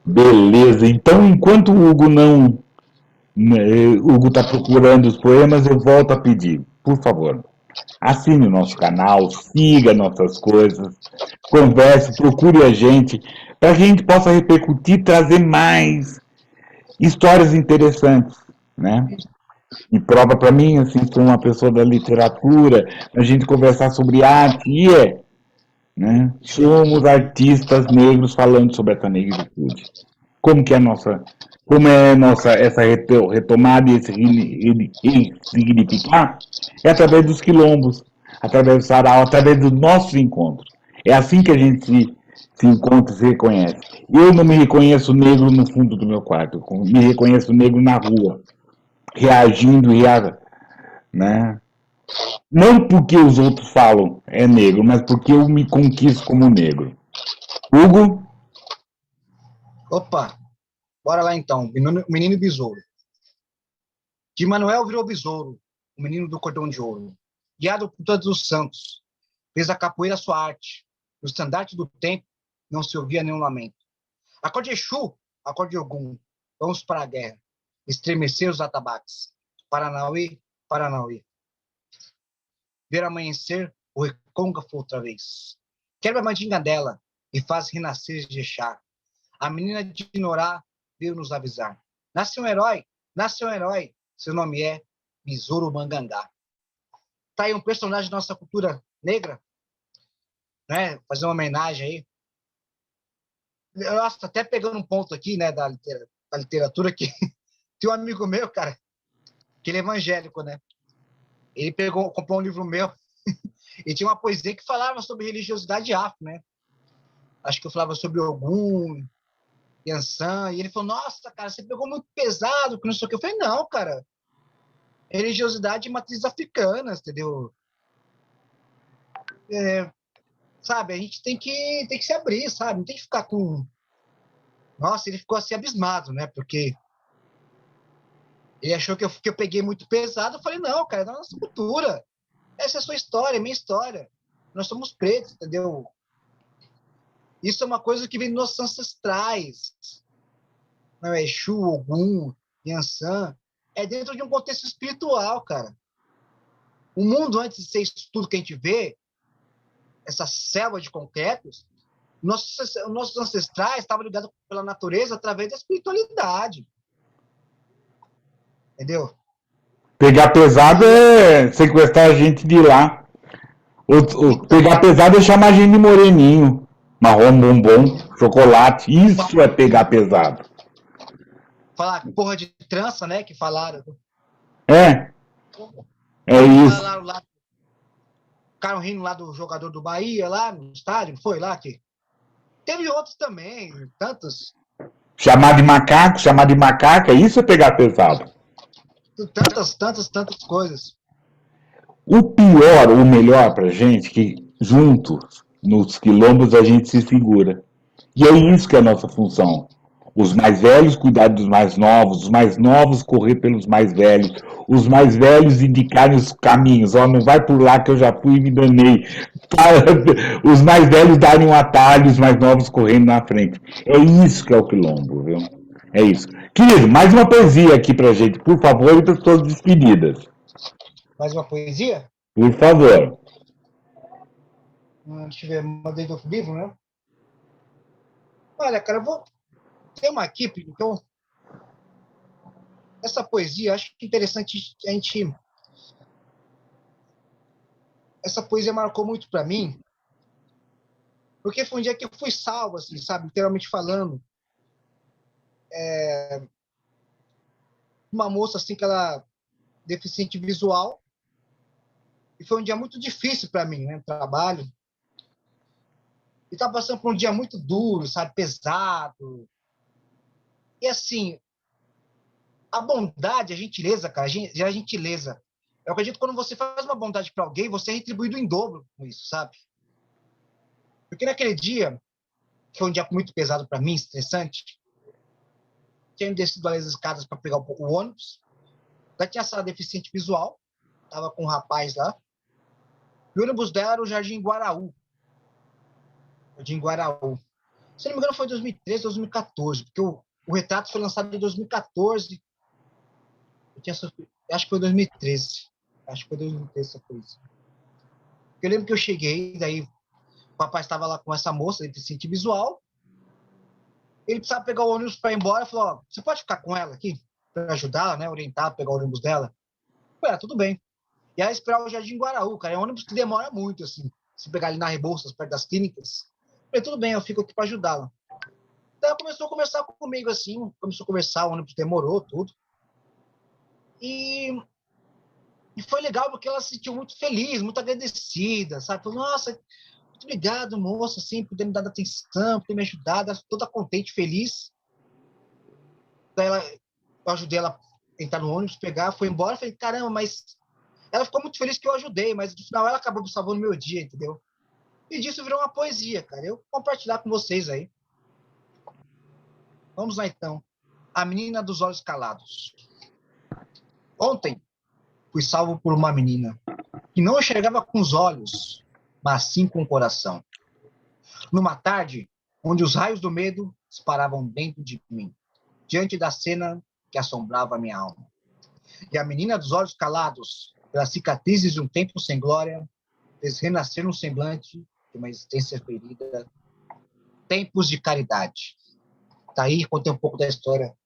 Beleza, então enquanto o Hugo não. Hugo está procurando os poemas, eu volto a pedir, por favor, assine o nosso canal, siga nossas coisas, converse, procure a gente, para que a gente possa repercutir, trazer mais histórias interessantes, né? E prova para mim, assim, sou uma pessoa da literatura, a gente conversar sobre arte, né? Somos artistas negros falando sobre essa negritude. Como que é a nossa, como é a nossa essa retomada e esse significar é através dos quilombos, através do sarau, através dos nossos encontros. É assim que a gente se encontra e se reconhece. Eu não me reconheço negro no fundo do meu quarto, me reconheço negro na rua, reagindo, né? Não porque os outros falam é negro, mas porque eu me conquisto como negro. Hugo? Opa, bora lá então. Menino e Besouro. De Manuel virou besouro, o menino do cordão de ouro. Guiado por todos os santos, fez a capoeira sua arte. No estandarte do tempo não se ouvia nenhum lamento. Acorde Exu, acorde Ogum, vamos para a guerra. Estremecer os atabaques. Paranauê, Paranauê. Ver amanhecer o recôncavo outra vez. Quebra a mandinga dela e faz renascer Jexá. A menina de Norá veio nos avisar. Nasce um herói, nasce um herói. Seu nome é Besouro Mangangá. Tá aí um personagem da nossa cultura negra, né? Fazer uma homenagem aí. Nossa, até pegando um ponto aqui, né, da literatura, que tem um amigo meu, cara, que ele é evangélico, né? Ele comprou um livro meu e tinha uma poesia que falava sobre religiosidade afro, né? Acho que eu falava sobre Ogum, Yansan, e ele falou, nossa, cara, você pegou muito pesado, que não sei o que. Eu falei, não, cara, religiosidade de matrizes africanas, entendeu? Sabe, a gente tem que se abrir, sabe? Não tem que ficar com... Nossa, ele ficou assim abismado, né? Porque ele achou que eu peguei muito pesado. Eu falei, não, cara, é da nossa cultura. Essa é a sua história, é a minha história. Nós somos pretos, entendeu? Isso é uma coisa que vem dos nossos ancestrais. Não é Exu, Ogum, Yansan. É dentro de um contexto espiritual, cara. O mundo, antes de ser isso tudo que a gente vê, essa selva de concretos, nossos ancestrais estavam ligados pela natureza através da espiritualidade. Entendeu? Pegar pesado é sequestrar a gente de lá. Então, Pegar pesado é chamar a gente de moreninho. Marrom, bombom, chocolate. Isso é pegar pesado. falar porra de trança, né? Que falaram. É, é Que isso. falaram lá, ficaram rindo lá do jogador do Bahia, lá no estádio, foi lá que. Teve outros também, tantos, Chamar de macaca, isso é pegar pesado. tantas coisas. O pior, o melhor pra gente, que juntos, nos quilombos, a gente se segura. E é isso que é a nossa função. Os mais velhos cuidar dos mais novos, os mais novos correr pelos mais velhos, os mais velhos indicarem os caminhos. Ó, não vai por lá que eu já fui e me danei. Os mais velhos darem um atalho, os mais novos correndo na frente. É isso que é o quilombo, viu? É isso. Querido, mais uma poesia aqui pra gente, por favor, e para suas despedidas. Mais uma poesia? Por favor. Deixa eu ver, mandei do livro, né? Olha, cara, eu vou. Tem uma aqui, então. Essa poesia, acho que é interessante a gente. Essa poesia marcou muito para mim, porque foi um dia que eu fui salvo, assim, sabe? Literalmente falando. Uma moça, assim, que ela deficiente visual, e foi um dia muito difícil para mim, né? Trabalho. estava passando por um dia muito duro, sabe, pesado. E assim, a bondade, a gentileza, cara, a gentileza. Eu acredito que quando você faz uma bondade para alguém, você é retribuído em dobro com isso, sabe? Porque naquele dia, que foi um dia muito pesado para mim, estressante, tinha descido as escadas para pegar o ônibus, já tinha essa deficiente visual, tava com um rapaz lá, e o ônibus dela era o Jardim Guaraú. Jardim Guaraú. Se não me engano, foi 2013, 2014, porque o retrato foi lançado em 2014. Acho que foi 2013. Acho que foi 2013 essa coisa. Eu lembro que eu cheguei, daí o papai estava lá com essa moça, deficiente visual. Ele precisava pegar o ônibus para ir embora. Falou: ó, você pode ficar com ela aqui? Para ajudar, né? Orientar, pegar o ônibus dela. Eu falei: tudo bem. E aí esperar o Jardim Guaraú, cara. É um ônibus que demora muito, assim. Se pegar ali na Rebouças, perto das clínicas. Eu falei: tudo bem, eu fico aqui para ajudá-la. Daí ela começou a conversar comigo, assim. Começou a conversar, o ônibus demorou, tudo. E foi legal porque ela se sentiu muito feliz, muito agradecida, sabe? Falou: nossa, muito obrigado, moça, assim, por ter me dado atenção, por ter me ajudado, toda contente, feliz. Daí eu ajudei ela a entrar no ônibus, pegar, foi embora. Falei: caramba, mas ela ficou muito feliz que eu ajudei, mas no final ela acabou salvando meu dia, entendeu? E disso virou uma poesia, cara. Eu vou compartilhar com vocês aí. Vamos lá, então. A Menina dos Olhos Calados. Ontem, fui salvo por uma menina que não enxergava com os olhos, mas sim com o coração. Numa tarde, onde os raios do medo disparavam dentro de mim, diante da cena que assombrava a minha alma. E a menina dos olhos calados, pelas cicatrizes de um tempo sem glória, fez renascer no semblante de uma existência ferida. Tempos de caridade. Tá aí, contei um pouco da história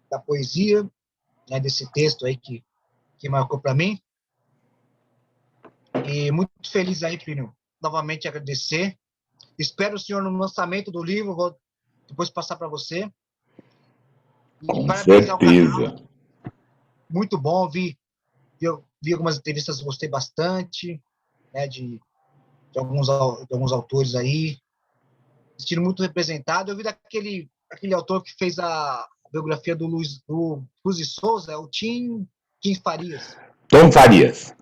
da poesia, né, desse texto aí que marcou para mim. E muito feliz aí, Plínio, novamente agradecer. Espero o senhor no lançamento do livro, vou depois passar para você. E Com parabenizar o certeza. canal. Muito bom, eu vi algumas entrevistas, gostei bastante, né, de alguns autores aí, estilo muito representado. Eu vi aquele autor que fez a biografia do Luiz de Souza, o Tim Farias. Tom Farias.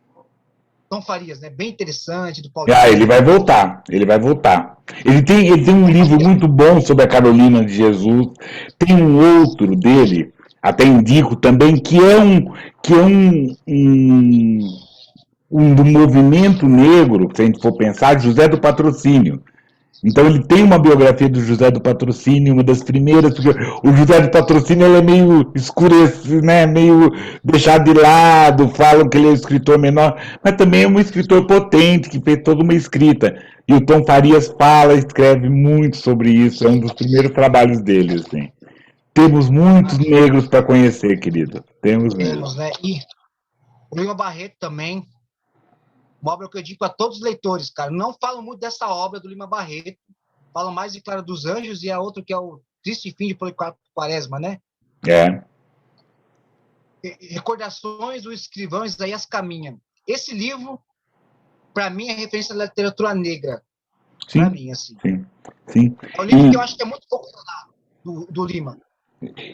Tom Farias, né? Bem interessante, do Ah, ele Paulinho. vai voltar, ele vai voltar. Ele tem um livro muito bom sobre a Carolina de Jesus. Tem um outro dele, até indico também, que é um do movimento negro, se a gente for pensar, José do Patrocínio. Então ele tem uma biografia do José do Patrocínio, uma das primeiras, porque o José do Patrocínio ele é meio escurecido, né? Meio deixado de lado, falam que ele é um escritor menor, mas também é um escritor potente, que fez toda uma escrita. E o Tom Farias fala, escreve muito sobre isso, é um dos primeiros trabalhos dele, assim. Temos muitos negros para conhecer, querido. Temos mesmo. Temos, né? E o Lima Barreto também, uma obra que eu digo a todos os leitores, cara. Não falam muito dessa obra do Lima Barreto, falam mais de Clara dos Anjos e a outra que é o Triste Fim de Policarpo Quaresma, né? É. Recordações do escrivão Isaías Caminha. Esse livro, para mim, é referência à literatura negra. Para Sim, mim, assim. sim, sim. É um livro que eu acho que é muito pouco falado do Lima.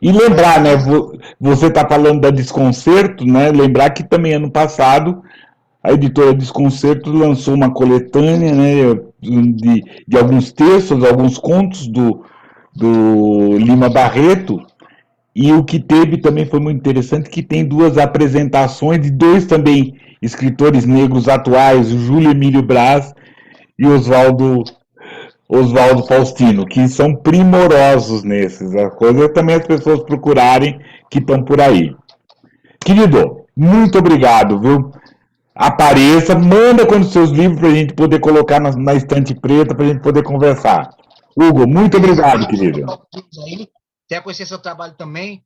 E Mas lembrar, né? assim, Você está falando da Desconcerto, né? Lembrar que também ano passado a editora Desconcerto lançou uma coletânea, né? De alguns textos, alguns contos do Lima Barreto. E o que teve também foi muito interessante, que tem duas apresentações de dois também escritores negros atuais, o Júlio Emílio Brás e Oswaldo Faustino, que são primorosos nesses. A coisa é também as pessoas procurarem que estão por aí. Querido, muito obrigado, viu? Apareça, manda com os seus livros para a gente poder colocar na estante preta para a gente poder conversar. Hugo, muito beleza, obrigado, pode querido. colocar os aí. Quero conhecer seu trabalho também.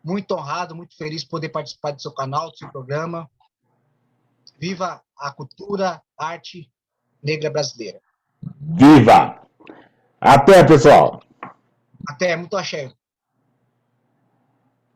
Muito honrado, muito feliz de poder participar do seu canal, do seu programa. Viva a cultura, a arte negra brasileira. Viva! Até, pessoal! Até, muito axé.